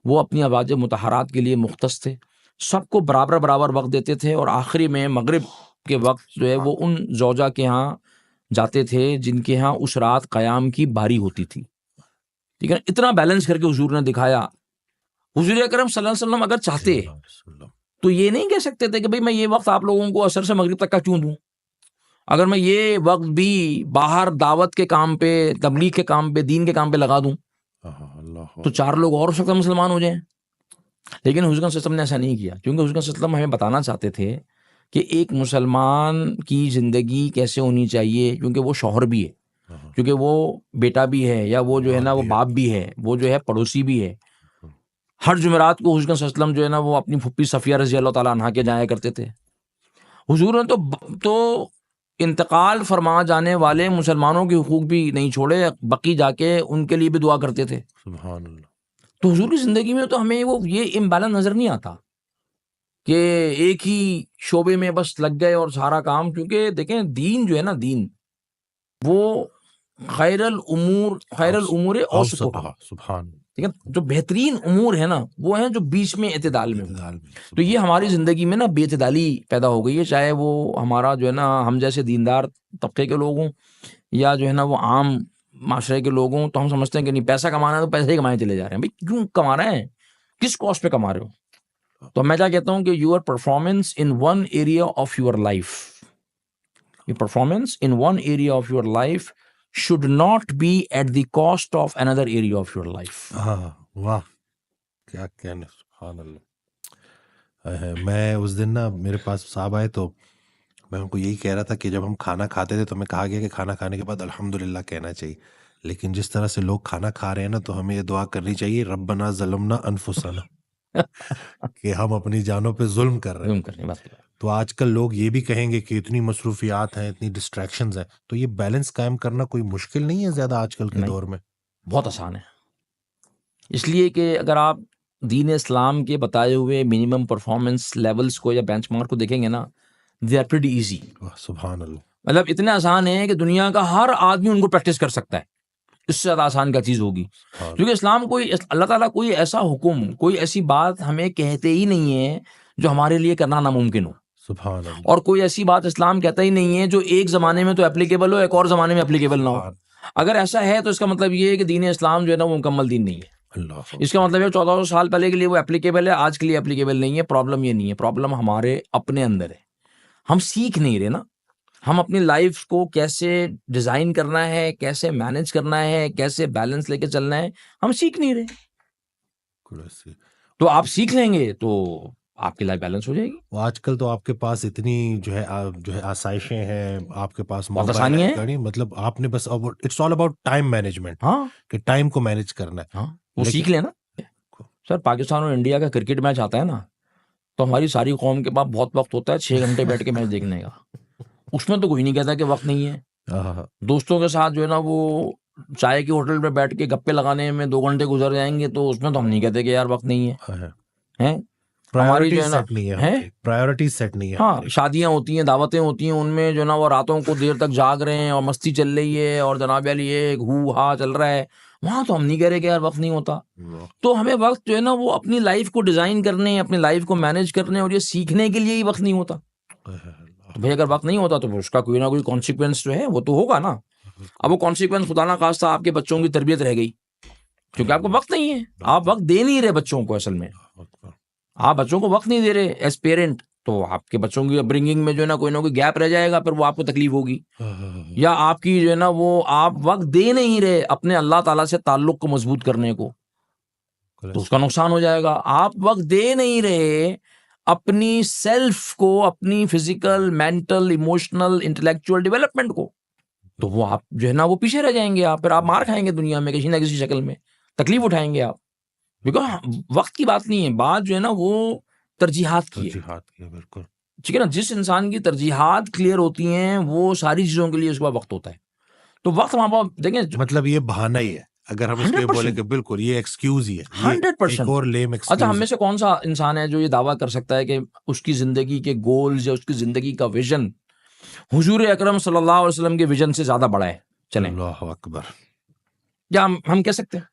वो अपनी अज़वाज मुतहरात के लिए मुख्तस थे, सबको बराबर बराबर वक्त देते थे, और आखिरी में मगरिब के वक्त जो है वो उन ज़ौजा के यहाँ जाते थे जिनके यहाँ उस रात क़याम की बारी होती थी। ठीक है, इतना बैलेंस करके हुजूर ने दिखाया। हुजूर अकरम सल्लल्लाहु अलैहि वसल्लम अगर चाहते तो ये नहीं कह सकते थे कि भाई मैं ये वक्त आप लोगों को असर से मगरिब तक का क्यों दूं, अगर मैं ये वक्त भी बाहर दावत के काम पे, तबलीग के काम पे, दीन के काम पे लगा दूं तो 4 लोग और हो सकता है मुसलमान हो जाएं। लेकिन हुजूर सल्लल्लाहु अलैहि वसल्लम ने ऐसा नहीं किया, क्योंकि हुजूर सल्लल्लाहु अलैहि वसल्लम हमें बताना चाहते थे कि एक मुसलमान की ज़िंदगी कैसे होनी चाहिए, क्योंकि वो शौहर भी है, क्योंकि वो बेटा भी है, या वो जो है ना वो बाप भी है, वो जो है पड़ोसी भी है। हर जुमेरात को हुजूर सल्लल्लाहु अलैहि वसल्लम जो है ना वो अपनी फुप्पी सफ़िया रज़ी अल्लाह ताला अन्हा के जाया करते थे। हुजूर ने तो इंतकाल फरमा जाने वाले मुसलमानों के हुकूक भी नहीं छोड़े, बकी जाके उनके लिए भी दुआ करते थे। सुभान अल्लाह। तो हुजूर की ज़िंदगी में तो हमें वो ये इम्बैलेंस नज़र नहीं आता कि एक ही शोबे में बस लग गए और सारा काम, क्योंकि देखें दीन जो है ना, दीन वो खैरुल उमूर औसतुहा, सुभान, ठीक है, जो बेहतरीन उमूर है ना वो है जो बीच में इत्तेदाल में हो। तो ये हमारी ज़िंदगी में ना बेइत्तेदाली पैदा हो गई है, चाहे वो हमारा जो है ना हम जैसे दीनदार तबके के लोग हों या जो है ना वो आम माशरे के लोग हों। तो हम समझते हैं कि नहीं, पैसा कमाना है तो पैसे ही कमाए चले जा रहे हैं। भाई क्यों कमा रहे हैं, किस कॉस्ट पे कमा रहे हो? तो मैं क्या कहता हूँ कि your performance in one area of your life, your performance in one area of your life should not be at the cost of another area of your life. वाह, क्या कहने, सुभान अल्लाह। मैं उस दिन ना मेरे पास साहब आए तो मैं उनको यही कह रहा था कि जब हम खाना खाते थे तो हमें कहा गया कि खाना खाने के बाद अल्हम्दुलिल्लाह कहना चाहिए, लेकिन जिस तरह से लोग खाना खा रहे हैं ना तो हमें ये दुआ करनी चाहिए, रब्बना ज़लमना अनफुसना कि हम अपनी जानों पे जुल्म कर रहे हैं। तो आजकल लोग ये भी कहेंगे कि इतनी मसरूफियात हैं, इतनी डिस्ट्रैक्शंस हैं, तो ये बैलेंस कायम करना कोई मुश्किल नहीं है ज़्यादा आजकल के दौर में? बहुत आसान है, इसलिए कि अगर आप दीन इस्लाम के बताए हुए मिनिमम परफॉर्मेंस लेवल्स को या बेंचमार्क को देखेंगे ना, दे आर प्रीटी ईजी। सुभान अल्लाह। मतलब इतने आसान है कि दुनिया का हर आदमी उनको प्रैक्टिस कर सकता है, इससे ज़्यादा आसान क्या चीज़ होगी। क्योंकि इस्लाम कोई, अल्लाह ताला कोई ऐसा हुक्म, कोई ऐसी बात हमें कहते ही नहीं है जो हमारे लिए करना नामुमकिन हो। सुभान अल्लाह। और कोई ऐसी बात इस्लाम कहता ही नहीं है जो एक ज़माने में तो एप्लीकेबल हो, एक और ज़माने में एप्लीकेबल ना हो। अगर ऐसा है तो इसका मतलब ये है कि दीन इस्लाम जो है ना वो मुकम्मल दीन नहीं है। इसका मतलब है 1400 साल पहले के लिए वो एप्लीकेबल है, आज के लिए एप्लीकेबल नहीं है। प्रॉब्लम ये नहीं है, प्रॉब्लम हमारे अपने अंदर है, हम सीख नहीं रहे ना। हम अपनी लाइफ को कैसे डिज़ाइन करना है, कैसे मैनेज करना है, कैसे बैलेंस लेके चलना है, हम सीख नहीं रहे। तो आप सीख लेंगे तो आपकी लाइफ बैलेंस हो जाएगी। आजकल तो आपके पास इतनी जो है आसाइशें हैं, आपके पास बहुत मोबाइल आसानी है, है। गाड़ी, मतलब आपने बस अब it's all about time management, हाँ, कि टाइम को मैनेज करना है। हाँ, वो लेकिन सीख लेना। सर पाकिस्तान और इंडिया का क्रिकेट मैच आता है ना, तो हमारी सारी कौम के पास बहुत वक्त होता है 6 घंटे बैठ के मैच देखने का। उसमें तो कोई नहीं कहता कि वक्त नहीं है। हाँ, दोस्तों के साथ जो है ना वो चाय के होटल पे बैठ के गप्पे लगाने में 2 घंटे गुजर जाएंगे, तो उसमें तो हम नहीं कहते कि यार वक्त नहीं है। हाँ, हैं हमारी जो प्रायोरिटी है ना, सेट नहीं है, हैं प्रायोरिटी सेट नहीं है हाँ, हमारी। शादियां होती हैं, दावतें होती हैं, उनमें जो है ना वो रातों को देर तक जाग रहे हैं और मस्ती चल रही है और जनाब अली ये हू हा चल रहा है। वहां तो हम नहीं कह रहे कि यार वक्त नहीं होता। तो हमें वक्त जो है ना वो अपनी लाइफ को डिजाइन करने, अपनी लाइफ को मैनेज करने और ये सीखने के लिए ही वक्त नहीं होता। तो भाई अगर वक्त नहीं होता तो फिर उसका कोई ना कोई कॉन्सिक्वेंस जो है वो तो होगा ना। अब वो कॉन्सिक्वेंस खुदा ना खास्ता आपके बच्चों की तरबियत रह गई, क्योंकि आपको वक्त नहीं है, आप वक्त दे नहीं रहे बच्चों को। असल में आप बच्चों को वक्त नहीं दे रहे एज पेरेंट, तो आपके बच्चों की अपब्रिंगिंग में जो है ना कोई गैप रह जाएगा, फिर वो आपको तकलीफ होगी। या आपकी जो है ना वो आप वक्त दे नहीं रहे अपने अल्लाह ताला से ताल्लुक को मजबूत करने को, तो उसका नुकसान हो जाएगा। आप वक्त दे नहीं रहे अपनी सेल्फ को, अपनी physical, mental, emotional, intellectual development को, तो वो आप जो है ना वो पीछे रह जाएंगे। आप फिर आप मार खाएंगे दुनिया में किसी ना किसी शक्ल में, तकलीफ उठाएंगे आप। बिकॉज वक्त की बात नहीं है, बात जो है ना वो तरजीहात की है। बिल्कुल ठीक है ना, जिस इंसान की तरजीहात क्लियर होती हैं वो सारी चीजों के लिए उसके पास वक्त होता है। तो वक्त वहां पर देखें, मतलब ये बहाना ही है, अगर हम इसके बोले कि बिल्कुल ये एक्सक्यूज ही है, ये 100%। एक और लेम अच्छा, हम एक्सक्यूज में से कौन सा इंसान है जो ये दावा कर सकता है कि उसकी जिंदगी के गोल्स या उसकी जिंदगी का विजन हुजूर अकरम सल्लल्लाहु अलैहि वसल्लम के विजन से ज्यादा बड़ा है? चलें, अल्लाह अकबर, क्या हम कह सकते हैं?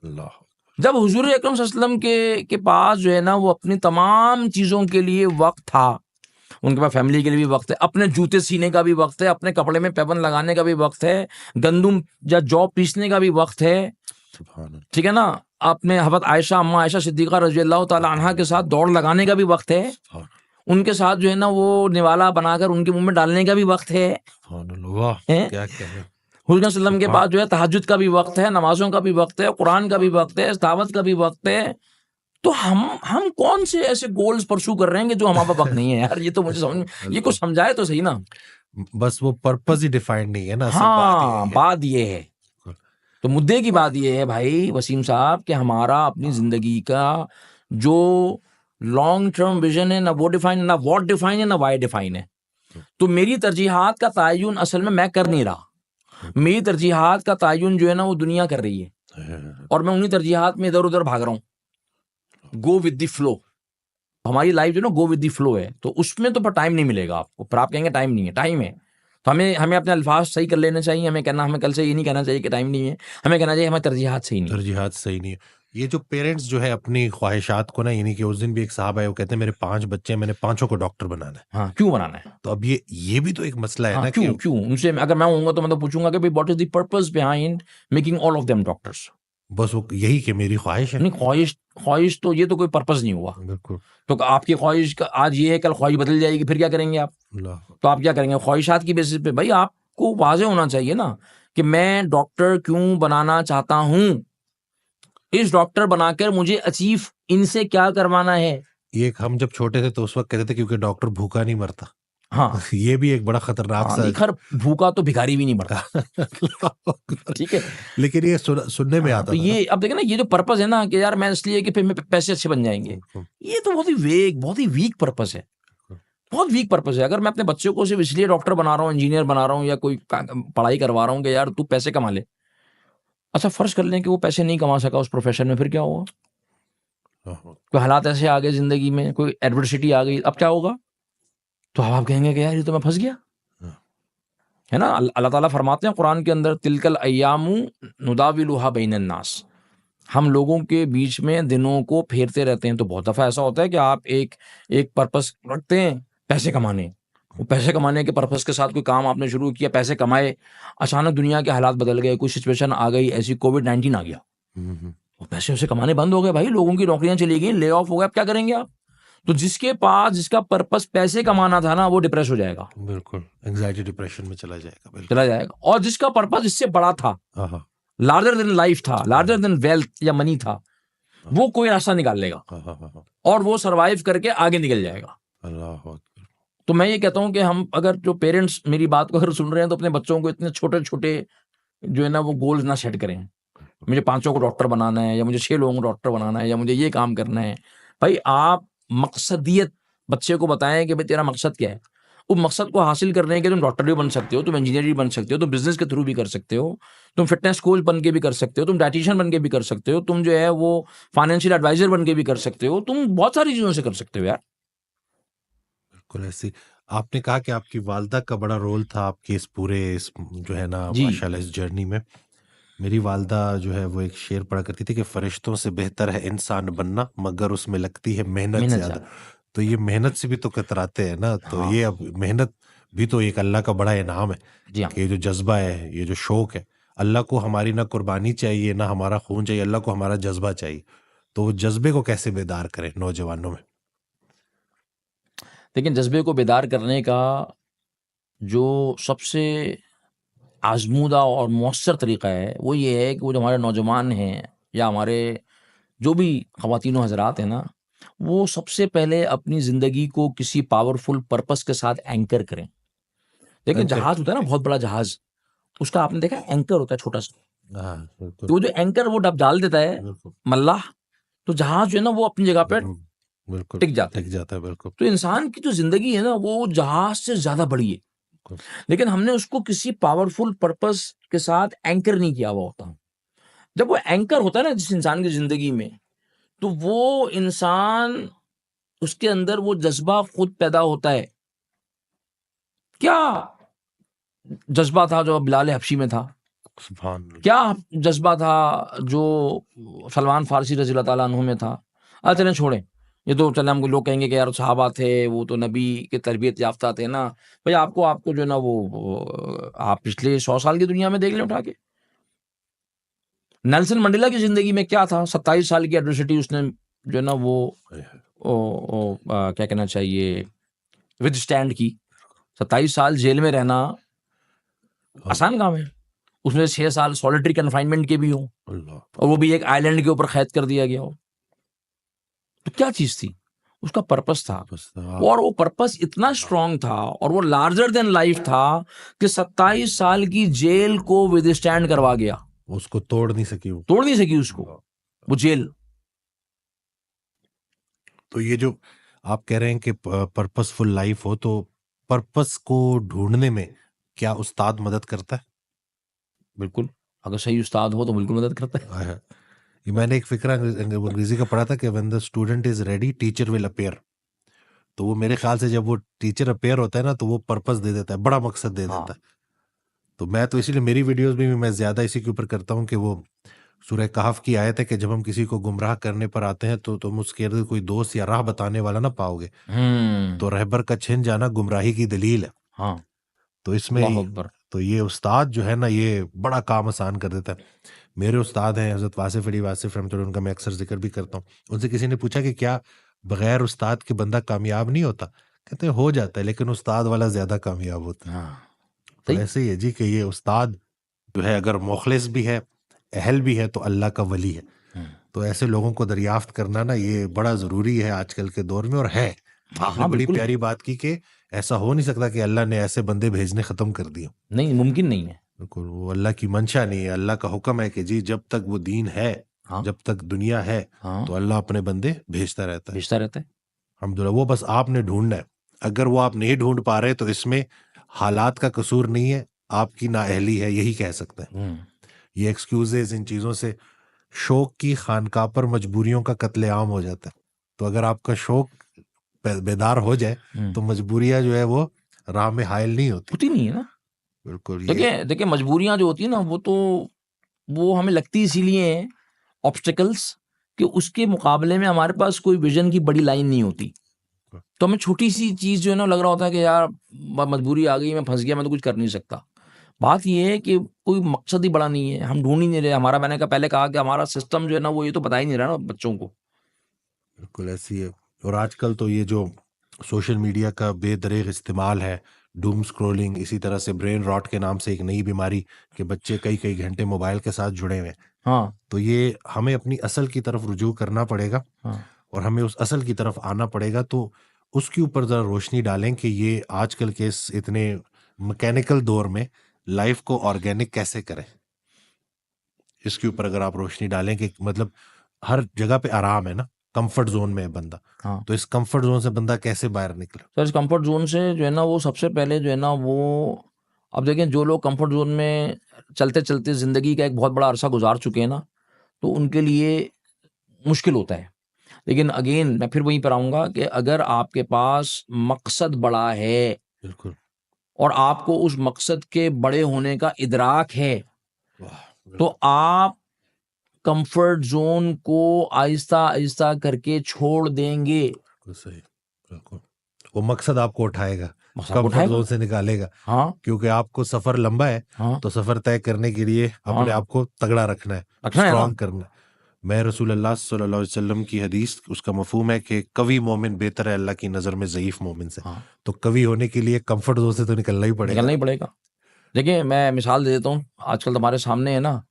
अल्लाह, जब हुजूर अकरम सल्लल्लाहु अलैहि वसल्लम के पास जो है ना वो अपनी तमाम चीज़ों के लिए वक्त था, उनके पास फैमिली के लिए भी वक्त है, अपने जूते सीने का भी वक्त है, अपने कपड़े में पैबंद लगाने का भी वक्त है, गंदुम या जौ पीसने का भी वक्त है, ठीक है ना, अपने हज़रत आयशा, अम्मा आयशा सिद्दीक़ा रज़ी अल्लाह तआला अन्हा के साथ दौड़ लगाने का भी वक्त है, उनके साथ जो है ना वो निवाला बनाकर उनके मुंह में डालने का भी वक्त है। क्या है हुज़ूर सल्लम के पास जो है तहज्जुद का भी वक्त है, नमाजों का भी वक्त है, कुरान का भी वक्त है, दावत का भी वक्त है। तो हम कौन से ऐसे गोल्स परस्यू कर रहे हैं कि जो हमारे पास वक्त नहीं है यार? ये तो मुझे समझ, ये कुछ समझाए तो सही ना। बस वो पर्पस ही डिफाइंड नहीं है ना। हाँ, बात ये है, तो मुद्दे की बात ये है भाई वसीम साहब कि हमारा अपनी जिंदगी का जो लॉन्ग टर्म विजन है ना वो डिफाइन है, ना व्हाट डिफाइन है, ना वाई डिफाइन है। तो मेरी तरजीहात का तयन असल में मैं कर नहीं रहा, मेरी तरजीहात का तयन जो है ना वो दुनिया कर रही है और मैं उन्हीं तरजीहात में इधर उधर भाग रहा हूँ। गो विद द फ्लो, हमारी लाइफ जो ना गो विद द फ्लो है, तो उसमें तो पर टाइम नहीं मिलेगा आपको। पर आप कहेंगे टाइम नहीं है, टाइम है। तो हमें अपने अल्फाज सही कर लेने चाहिए। हमें कल से ये नहीं कहना चाहिए कि टाइम नहीं है, हमें कहना चाहिए हमारी तरजीहात सही नहीं, तरजीहात सही नहीं है। ये जो पेरेंट्स जो है अपनी ख्वाहिशात को ना, यानी कि उस दिन भी एक साहब है वो कहते हैं मेरे 5 बच्चे हैं, मैंने 5 को डॉक्टर बनाना है। हाँ, क्यों बनाना है? तो अब ये भी तो एक मसला है हाँ, ना, क्यों उनसे अगर मैं होऊंगा तो मैं तो पूछूंगा कि भाई what is the purpose behind making all of them doctors? बस वो यही कि मेरी ख्वाहिश है। नहीं, ख्वाहिश तो ये तो कोई पर्पस नहीं हुआ। बिल्कुल। तो आपकी ख्वाहिश आज ये है, कल ख्वाहिश बदल जाएगी, फिर क्या करेंगे आप? तो आप क्या करेंगे ख्वाहिशात की बेसिस पे? भाई आपको वाज़ेह होना चाहिए ना कि मैं डॉक्टर क्यों बनाना चाहता हूं, इस डॉक्टर बनाकर मुझे अचीव इनसे क्या करवाना है। ये हम जब छोटे थे तो उस वक्त कहते थे क्योंकि डॉक्टर भूखा नहीं मरता। हाँ, ये भी एक बड़ा खतरनाक सा। खैर भूखा तो भिखारी भी नहीं मरता। ठीक है, लेकिन ये सुनने में आता तो था। ये अब देखें ना, ये जो पर्पस है ना कि यार मैं इसलिए कि फिर मेरे पैसे अच्छे बन जाएंगे, ये तो बहुत ही वीक पर्पस है, बहुत वीक पर्पस है। अगर मैं अपने बच्चों को सिर्फ इसलिए डॉक्टर बना रहा हूँ, इंजीनियर बना रहा हूँ या कोई पढ़ाई करवा रहा हूँ कि यार तू पैसे कमा ले, अच्छा फर्ज कर लें कि वो पैसे नहीं कमा सका उस प्रोफेशन में, फिर क्या होगा? हाँ, कोई हालात ऐसे आ गए जिंदगी में, कोई एडवर्सिटी आ गई, अब क्या होगा? तो अब आप कहेंगे कि यार ये तो मैं फंस गया, हाँ, है ना? अल्लाह ताला फरमाते हैं कुरान के अंदर, तिलकल अय्यामु नुदाविलुहा बैनन नास, हम लोगों के बीच में दिनों को फेरते रहते हैं। तो बहुत दफ़ा ऐसा होता है कि आप एक एक पर्पस रखते हैं, पैसे कमाने, वो पैसे कमाने के पर्पस के साथ कोई काम आपने शुरू किया, पैसे कमाए, अचानक दुनिया के हालात बदल गए, कोई सिचुएशन आ गई ऐसी, कोविड-19 आ गया, हम्म, वो पैसे उसे कमाने बंद हो गए भाई, लोगों की नौकरियां चली गई, ले ऑफ हो गए, अब क्या करेंगे आप? तो जिसके पास, जिसका पर्पस पैसे कमाना था ना, वो डिप्रेस हो जाएगा, बिल्कुल एंग्जाइटी डिप्रेशन में चला जाएगा, बिल्कुल। चला जाएगा। और जिसका पर्पस इससे बड़ा था, हाँ, हाँ, लार्जर देन लाइफ था, लार्जर देन वेल्थ या मनी था, हाँ, वो कोई रास्ता निकाल लेगा हाँ, हाँ, हाँ, हाँ, और वो सरवाइव करके आगे निकल जाएगा। अल्लाह अकबर। तो मैं ये कहता हूं कि हम, अगर जो पेरेंट्स मेरी बात को अगर सुन रहे हैं, तो अपने बच्चों को इतने छोटे छोटे जो है ना वो गोल्स ना सेट करें, मुझे 5 को डॉक्टर बनाना है, या मुझे 6 लोगों को डॉक्टर बनाना है, या मुझे ये काम करना है। भाई आप मकसदियत बच्चे को बताएं कि भाई तेरा मकसद क्या है। उस मकसद को हासिल करने के तुम डॉक्टर भी बन सकते हो, तुम इंजीनियर भी बन सकते हो, तुम बिजनेस के थ्रू भी कर सकते हो, तुम फिटनेस कोच बन के भी कर सकते हो, तुम डाइटिशियन बन के भी कर सकते हो, तुम जो है वो फाइनेंशियल एडवाइजर बन के भी कर सकते हो, तुम बहुत सारी चीजों से कर सकते हो यार। बिल्कुल ऐसी। आपने कहा कि आपकी वालदा का बड़ा रोल था आपके इस पूरे इस जो है ना जी माशाल्लाह इस जर्नी में। मेरी वालदा जो है वो एक शेर पढ़ा करती थी कि फरिश्तों से बेहतर है इंसान बनना, मगर उसमें लगती है मेहनत मेहनत ज्यादा। ज्यादा। तो ये मेहनत से भी तो कतराते हैं ना, तो हाँ ये अब मेहनत भी तो एक अल्लाह का बड़ा इनाम है जी हाँ। कि ये जो जज्बा है, ये जो शौक है, अल्लाह को हमारी ना कुर्बानी चाहिए ना हमारा खून चाहिए, अल्लाह को हमारा जज्बा चाहिए। तो वो जज्बे को कैसे बेदार करें नौजवानों में? लेकिन जज्बे को बेदार करने का जो सबसे आजमूदा और मौसर तरीका है वो ये है कि वो जो हमारे नौजवान हैं या हमारे जो भी ख़वातीन और हज़रात हैं ना, वो सबसे पहले अपनी ज़िंदगी को किसी पावरफुल पर्पस के साथ एंकर करें। देखिए एंकर। जहाज़ होता है ना, बहुत बड़ा जहाज़, उसका आपने देखा है एंकर होता है छोटा सा, हाँ, बिल्कुल। तो वो जो एंकर वो डब डाल देता है बिल्कुल। मल्लाह, तो जहाज़ जो है ना वो अपनी जगह पे बिल्कुल टिक जाता है। टिक जाता है, बिल्कुल। तो इंसान की जो ज़िंदगी है ना, वो जहाज़ से ज़्यादा बड़ी है, बिल्कुल। लेकिन हमने उसको किसी पावरफुल पर्पस के साथ एंकर नहीं किया हुआ होता। जब वो एंकर होता है ना जिस इंसान की ज़िंदगी में, तो वो इंसान, उसके अंदर वो जज़्बा खुद पैदा होता है। क्या जज़्बा था जो बिलाल हबशी में था? सुभान अल्लाह। क्या जज़्बा था जो सलमान फारसी रज़ी अल्लाह ताला अन्हु में था? चलें छोड़ें, ये तो चलें, हम लोग कहेंगे कि यार सहाबा थे, वो तो नबी के तरबियत याफ़्ता थे ना। भई आपको आपको जो है ना वो आप पिछले 100 साल की दुनिया में देख लें उठा के। नेल्सन मंडेला की ज़िंदगी में क्या था? 27 साल की एडversity उसने जो है ना वो क्या कहना चाहिए, विथस्टैंड की। 27 साल जेल में रहना आसान काम है। उसमें 6 साल सॉलिटरी कन्फाइनमेंट के भी हों, अल्लाह। और वो भी एक आइलैंड के ऊपर कैद कर दिया गया हो। तो क्या चीज़ थी? उसका पर्पस था, बस और वो पर्पस इतना स्ट्रॉन्ग था और वो लार्जर देन लाइफ था कि 27 साल की जेल को विथस्टैंड करवा गया। उसको तोड़ नहीं सकी वो। तोड़ नहीं सकी उसको, वो जेल। तो ये जो आप कह रहे हैं कि पर्पसफुल लाइफ हो, तो पर्पस को ढूंढने में क्या उस्ताद मदद करता है? बिल्कुल, अगर सही उस्ताद हो तो बिल्कुल मदद करता है। हाँ, हाँ। ये मैंने एक फिक्रा अंग्रेजी का पढ़ा था कि when the student is ready teacher will appear. तो वो मेरे ख्याल से जब वो टीचर अपीयर होता है ना, तो वो पर्पस दे देता है, बड़ा मकसद दे हाँ, देता है। तो मैं तो इसीलिए मेरी वीडियोस में भी मैं ज्यादा इसी के ऊपर करता हूँ कि वो सूरह कहफ की आयत है कि जब हम किसी को गुमराह करने पर आते हैं तो तुम उसके इर्द कोई दोस्त या राह बताने वाला ना पाओगे, तो रहबर का छिन जाना गुमराही की दलील है। हाँ, तो इसमें अल्लाहु अकबर। तो ये उस्ताद जो है ना, ये बड़ा काम आसान कर देता है। मेरे उस्ताद हैं हज़रत वासिफ अली वासिफ रहमतुल्लाह, उनका मैं अक्सर जिक्र भी करता हूँ। उनसे किसी ने पूछा कि क्या बगैर उस्ताद के बंदा कामयाब नहीं होता? कहते हैं हो जाता है, लेकिन उस्ताद वाला ज्यादा कामयाब होता है। हाँ, तो सही। ऐसे ही है जी कि ये उस्ताद जो है अगर मुखलिस भी है, अहल भी है, तो अल्लाह का वली है। तो ऐसे लोगों को दरियाफ्त करना ना ये बड़ा ज़रूरी है आजकल के दौर में, और है। हाँ, आपने हाँ, बड़ी बिल्कुल। प्यारी बात की कि ऐसा हो नहीं सकता कि अल्लाह ने ऐसे बंदे भेजने ख़त्म कर दिए। नहीं, मुमकिन नहीं है। बिल्कुल, वो अल्लाह की मंशा नहीं है, अल्लाह का हुक्म है कि जी जब तक वो दीन है, हाँ, जब तक दुनिया है, हाँ, तो अल्लाह अपने बंदे भेजता रहता है। भेजता रहता है। अल्हम्दुलिल्लाह, वो बस आपने ढूंढना है। अगर वो आप नहीं ढूंढ पा रहे तो इसमें हालात का कसूर नहीं है, आपकी नाअहली है, यही कह सकते हैं। ये एक्सक्यूजेस, इन चीज़ों से शौक की खानका पर मजबूरियों का कत्लेआम हो जाता है। तो अगर आपका शौक बेदार हो जाए तो मजबूरियां जो है वो राह में हायल नहीं होती नहीं है ना। बिल्कुल। ये देखिए देखिए मजबूरियां जो होती है ना वो हमें लगती इसीलिए है ऑब्स्टिकल्स कि उसके मुकाबले में हमारे पास कोई विजन की बड़ी लाइन नहीं होती। तो हमें छोटी सी चीज़ जो है ना लग रहा होता है कि यार मजबूरी आ गई, मैं फंस गया, मैं तो कुछ कर नहीं सकता। बात ये है कि कोई मकसद ही बड़ा नहीं है, हम ढूंढ ही नहीं रहे हमारा। मैंने पहले कहा कि हमारा सिस्टम जो है ना वो ये तो बता ही नहीं रहा ना बच्चों को। बिल्कुल ऐसी है। और आजकल तो ये जो सोशल मीडिया का बेदरेग इस्तेमाल है, डूम स्क्रॉलिंग, इसी तरह से ब्रेन रॉट के नाम से एक नई बीमारी कि बच्चे कई कई घंटे मोबाइल के साथ जुड़े हुए हैं। हाँ तो ये हमें अपनी असल की तरफ रुजू करना पड़ेगा हाँ और हमें उस असल की तरफ आना पड़ेगा। तो उसके ऊपर ज़रा रोशनी डालें कि ये आजकल के इस इतने मैकेनिकल दौर में लाइफ को ऑर्गेनिक कैसे करें। इसके ऊपर अगर आप रोशनी डालें कि मतलब हर जगह पे आराम है ना, कंफर्ट जोन में है बंदा, हाँ। तो इस कंफर्ट जोन से बंदा कैसे बाहर निकले? सर इस कंफर्ट जोन से जो है ना वो सबसे पहले जो है ना वो, अब देखें जो लोग कंफर्ट जोन में चलते चलते ज़िंदगी का एक बहुत बड़ा अरसा गुजार चुके हैं ना, तो उनके लिए मुश्किल होता है। लेकिन अगेन मैं फिर वहीं पर आऊँगा कि अगर आपके पास मकसद बड़ा है बिल्कुल। और आपको उस मकसद के बड़े होने का इदराक है, वाह, तो आप कंफर्ट जोन को आहिस्ता आहिस्ता करके छोड़ देंगे। बिल्कुल सही। बिल्कुल, वो मकसद आपको उठाएगा, मकसद आपको कंफर्ट उठाएगा। जोन से निकालेगा, हाँ क्योंकि आपको सफर लंबा है। हाँ तो सफर तय करने के लिए अपने हाँ, आप को तगड़ा रखना है, रखना है ना। स्ट्रांग करना है। मैं रसूल अल्लाह सल्लल्लाहु अलैहि वसल्लम की हदीस, उसका मफहूम है कि कवी मोमिन बेहतर है अल्लाह की नज़र में ज़ईफ मोमिन से। हाँ, तो कवि होने के लिए कंफर्ट जोन से तो निकलना ही पड़ेगा। निकलना ही पड़ेगा। देखिए मैं मिसाल दे देता हूँ, आजकल तो हमारे सामने है ना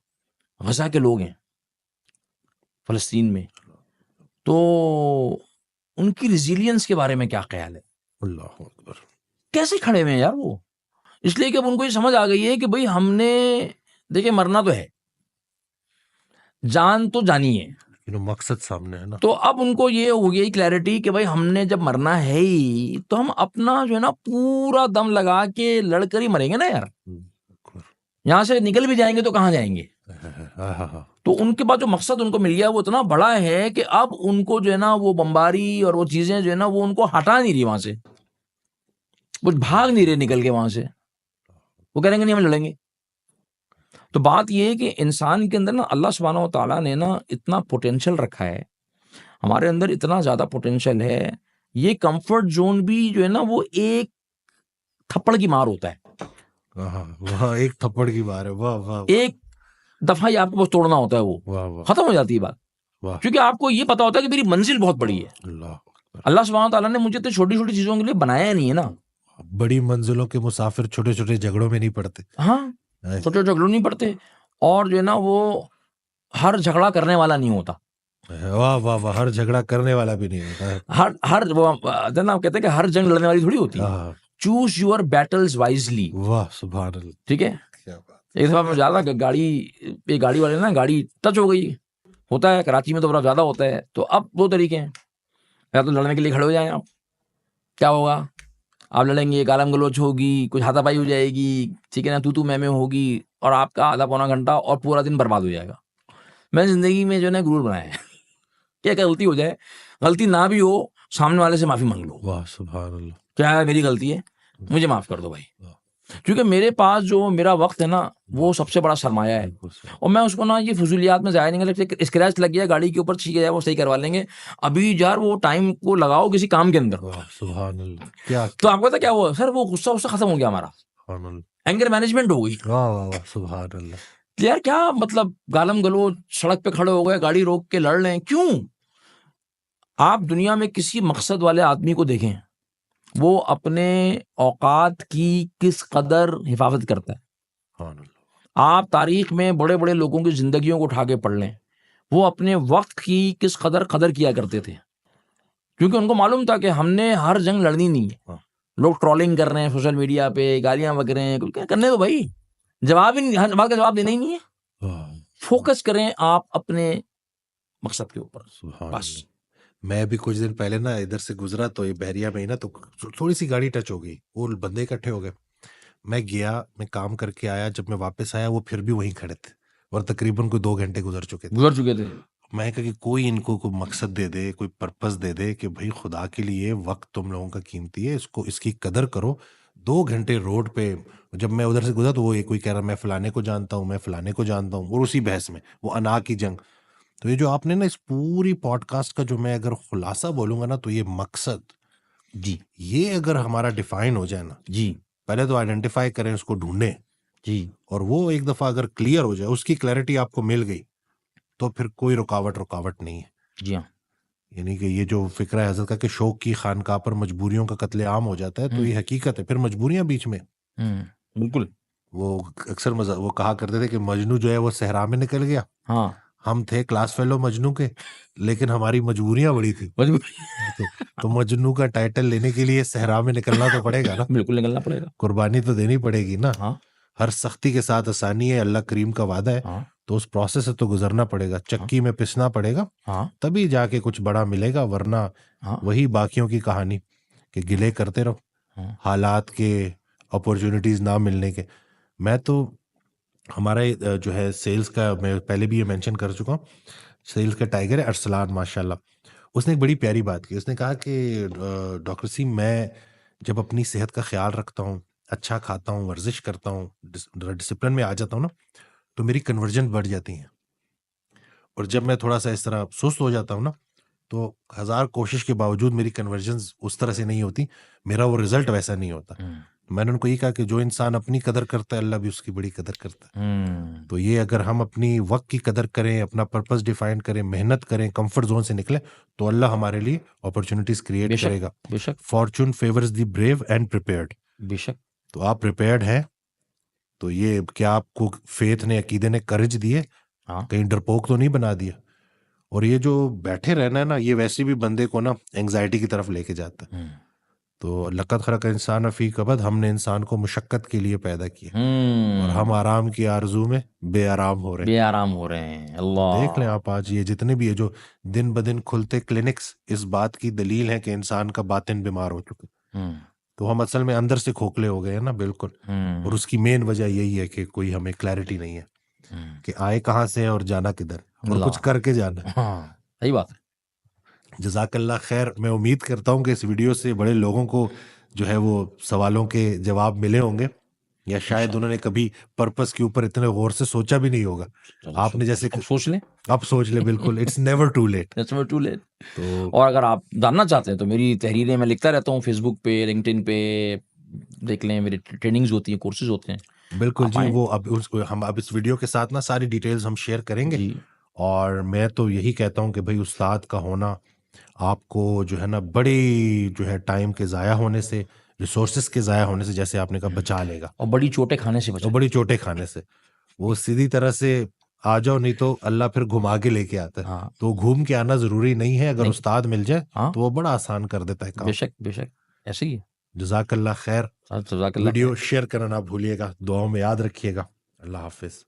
गजा के लोग हैं फ़लस्तीन में, तो उनकी रेज़िलियंस के बारे में क्या ख़्याल है? अल्लाह अकबर। कैसे खड़े हुए हैं यार वो? इसलिए कि अब उनको ये समझ आ गई है कि भई हमने, देखिए मरना तो है, जान तो जानी है। मकसद सामने है ना। तो अब उनको ये हो गई क्लैरिटी कि भाई हमने जब मरना है ही तो हम अपना जो है ना पूरा दम लगा के लड़कर ही मरेंगे ना यार। यहाँ से निकल भी जाएंगे तो कहाँ जाएंगे? तो उनके बाद जो मकसद उनको मिल गया वो इतना बड़ा है कि अब उनको जो है ना वो बमबारी और वो चीजें जो है ना वो उनको हटा नहीं रही वहां से, वो भाग नहीं रहे निकल के वहां से। वो करेंगे नहीं हम लड़ेंगे। तो बात ये है कि इंसान के अंदर ना अल्लाह सुब्हानहू व तआला ने ना इतना पोटेंशियल रखा है, हमारे अंदर इतना ज्यादा पोटेंशियल है। ये कंफर्ट जोन भी जो है ना वो एक थप्पड़ की मार होता है। वाह, एक थप्पड़ की मार है। वाह वाह एक दफा ही आपको बस तोड़ना होता है, वो वाह वाह खत्म हो जाती है बात। वाह। क्योंकि आपको ये पता होता है कि मेरी मंजिल बहुत बड़ी है। अल्लाह, अल्लाह सुब्हानहू व तआला ने मुझे तो छोटी छोटी चीजों के लिए बनाया नहीं है ना। बड़ी मंजिलों के मुसाफिर छोटे छोटे झगड़ों में नहीं पड़ते। हाँ, छोटे झगड़ों नहीं पड़ते। और जो है ना वो हर झगड़ा करने वाला नहीं होता। वाह वाह वाह, हर झगड़ा करने वाला भी नहीं होता है। हर हर वो ना कहते हैं कि हर जंग लड़ने वाली थोड़ी होती है। हाँ, चूज योर बैटल्स वाइजली। वाह सुभान अल्लाह। ठीक है। क्या बात। एक दफा मैं जा रहा था गाड़ी, एक गाड़ी वाले ना गाड़ी टच हो गई। होता है कराची में तो बड़ा ज्यादा होता है। तो अब दो तरीके हैं, या तो लड़ने के लिए खड़े हो जाएं आप, क्या होगा, आप लड़ेंगे, गालम गलोच होगी, कुछ हाथापाई हो जाएगी, ठीक है ना, तू मैं होगी, और आपका आधा पौना घंटा और पूरा दिन बर्बाद हो जाएगा। मैंने जिंदगी में जो है ना गुरूर बनाया है क्या गलती हो जाए, गलती ना भी हो, सामने वाले से माफी मांग लो। वाह सुभान अल्लाह। क्या है, मेरी गलती है, मुझे माफ कर दो भाई। क्योंकि मेरे पास जो मेरा वक्त है ना वो सबसे बड़ा सरमाया है। और मैं उसको ना ये फजूलियात में जाया नहीं करता। स्क्रैच लग गया गाड़ी के ऊपर, ठीक है वो सही करवा लेंगे। अभी यार वो टाइम को लगाओ किसी काम के अंदर। सुभान अल्लाह। क्या तो आपको पता क्या हुआ सर, वो गुस्सा उससे खत्म हो गया हमारा, सुभान अल्लाह। एंगर मैनेजमेंट हो गई। वाह वाह वाह सुभान अल्लाह। यार क्या मतलब, गालम गलोच, सड़क पे खड़े हो गए, गाड़ी रोक के लड़ रहे हैं, क्यों? आप दुनिया में किसी मकसद वाले आदमी को देखें, वो अपने औकात की किस कदर हिफाजत करता है। सुभान अल्लाह। आप तारीख में बड़े बड़े लोगों की जिंदगियों को उठा के पढ़ लें, वो अपने वक्त की किस कदर किया करते थे। क्योंकि उनको मालूम था कि हमने हर जंग लड़नी नहीं है। लोग ट्रोलिंग कर रहे हैं सोशल मीडिया पे, गालियां बक रहे हैं, कुछ करने दो भाई, जवाब ही नहीं, हर बात का जवाब देना ही नहीं है। फोकस करें आप अपने मकसद के ऊपर, बस। मैं भी कुछ दिन पहले ना इधर से गुजरा तो ये बहरिया में ही ना, तो थोड़ी सी गाड़ी टच हो गई, वो बंदे इकट्ठे हो गए। मैं गया, मैं काम करके आया, जब मैं वापस आया वो फिर भी वहीं खड़े थे। और तकरीबन कोई 2 घंटे गुजर चुके थे। गुजर चुके थे। मैं कहा कि कोई इनको कोई मकसद दे दे, कोई पर्पस दे दे कि भाई खुदा के लिए वक्त तुम लोगों का कीमती है, इसको इसकी कदर करो। 2 घंटे रोड पे जब मैं उधर से गुजरा तो वो कोई कह रहा मैं फलाने को जानता हूँ, मैं फलाने को जानता हूँ, और उसी बहस में वो अना की जंग। तो ये जो आपने ना इस पूरी पॉडकास्ट का जो मैं अगर खुलासा बोलूंगा ना, तो ये मकसद जी ये अगर हमारा डिफाइन हो जाए ना, जी पहले तो आइडेंटिफाई करें, उसको ढूंढें, जी, और वो एक दफा अगर क्लियर हो जाए, उसकी क्लैरिटी आपको मिल गई, तो फिर कोई रुकावट नहीं है। जी हाँ। यानी कि ये जो फिक्र है हजरत का कि शौक की खानका पर मजबूरियों का कत्लेआम हो जाता है, तो ये हकीकत है। फिर मजबूरियां बीच में, बिल्कुल। वो अक्सर वो कहा करते थे कि मजनू जो है वो सहरा में निकल गया, हाँ, हम थे क्लास फेलो मजनू के, लेकिन हमारी मजबूरियां बड़ी थी। तो मजनू का टाइटल लेने के लिए सहरा में निकलना तो पड़ेगा ना, बिल्कुल निकलना पड़ेगा, कुर्बानी तो देनी पड़ेगी ना। हाँ हर सख्ती के साथ आसानी है, अल्लाह करीम का वादा है। हाँ तो उस प्रोसेस से तो गुजरना पड़ेगा, चक्की में पिसना पड़ेगा, हाँ तभी जाके कुछ बड़ा मिलेगा, वरना हाँ वही बाकियों की कहानी कि गिले करते रहो हाँ हालात के, अपॉर्चुनिटीज ना मिलने के। मैं तो हमारा जो है सेल्स का, मैं पहले भी ये मेंशन कर चुका हूँ, सेल्स का टाइगर है अरसलान माशाल्लाह। उसने एक बड़ी प्यारी बात की, उसने कहा कि डॉक्टर सी, मैं जब अपनी सेहत का ख्याल रखता हूँ, अच्छा खाता हूँ, वर्जिश करता हूँ, डिसिप्लिन में आ जाता हूँ ना, तो मेरी कन्वर्जन बढ़ जाती है। और जब मैं थोड़ा सा इस तरह सुस्त हो जाता हूँ ना, तो 1000 कोशिश के बावजूद मेरी कन्वर्जन उस तरह से नहीं होती, मेरा वो रिजल्ट वैसा नहीं होता। मैंने उनको ये कहा कि जो इंसान अपनी कदर करता है, अल्लाह भी उसकी बड़ी कदर करता है। तो ये अगर हम अपनी वक्त की कदर करें, अपना पर्पस डिफाइन करें, मेहनत करें, कंफर्ट जोन से निकले, तो अल्लाह हमारे लिए अपॉर्चुनिटीज क्रिएट बेशक करेगा। बेशक Fortune favours the brave and prepared. बेशक। तो आप प्रिपेयर्ड हैं, तो ये क्या आपको फेथ ने, अकीदे ने करेज दिए, हाँ कहीं डरपोक तो नहीं बना दिया। और ये जो बैठे रहना है ना, ये वैसे भी बंदे को ना एंग्जाइटी की तरफ लेके जाता है। तो लक़द खलक़ इंसान फी कबद, हमने इंसान को मुशक्कत के लिए पैदा किया, और हम आराम की आरजू में बेआराम हो रहे हैं। बेआराम हो रहे हैं। तो देख लें अल्लाह। आप, आज ये जितने भी है जो दिन ब दिन खुलते क्लिनिक्स, इस बात की दलील है कि इंसान का बातिन बीमार हो चुका है। तो हम असल में अंदर से खोखले हो गए हैं ना, बिल्कुल। और उसकी मेन वजह यही है कि कोई हमें क्लैरिटी नहीं है कि आए कहाँ से और जाना किधर, और कुछ करके जाना है। हाँ, सही बात है। जज़ाकल्लाह खैर। मैं उम्मीद करता हूँ कि इस वीडियो से बड़े लोगों को जो है वो सवालों के जवाब मिले होंगे, या शायद उन्होंने कभी पर्पस के ऊपर इतने गौर से सोचा भी नहीं होगा। आपने जैसे अब सोच लें। अब सोच ले, बिल्कुल, it's never too late. It's never too late। तो और अगर आप जानना चाहते हैं तो मेरी तहरीरें मैं लिखता रहता हूँ फेसबुक पे, लिंक्डइन पे, देख लें, मेरी ट्रेनिंग्स होती हैं, कोर्सेज होते हैं, बिल्कुल आप जी, आएँ। वो हम अब इस वीडियो के साथ ना सारी डिटेल्स हम शेयर करेंगे। जी और मैं तो यही कहता हूँ कि भाई उस्ताद का होना आपको जो है ना बड़ी जो है टाइम के ज़ाया होने से, रिसोर्सेज के ज़ाया होने से, जैसे आपने कहा, बचा लेगा। और बड़ी चोटें खाने से और बचाए। बड़ी चोटें खाने से, वो सीधी तरह से आ जाओ, नहीं तो अल्लाह फिर घुमा के लेके आता है। हाँ तो घूम के आना ज़रूरी नहीं है, अगर नहीं, उस्ताद मिल जाए हाँ तो वो बड़ा आसान कर देता है काम। बेशक बेशक, ऐसे ही है। जज़ाकल्लाह खैर। जज़ाकल्लाह वीडियो खैर। शेयर करना ना भूलिएगा, दुआओं में याद रखिएगा। अल्लाह हाफिज़।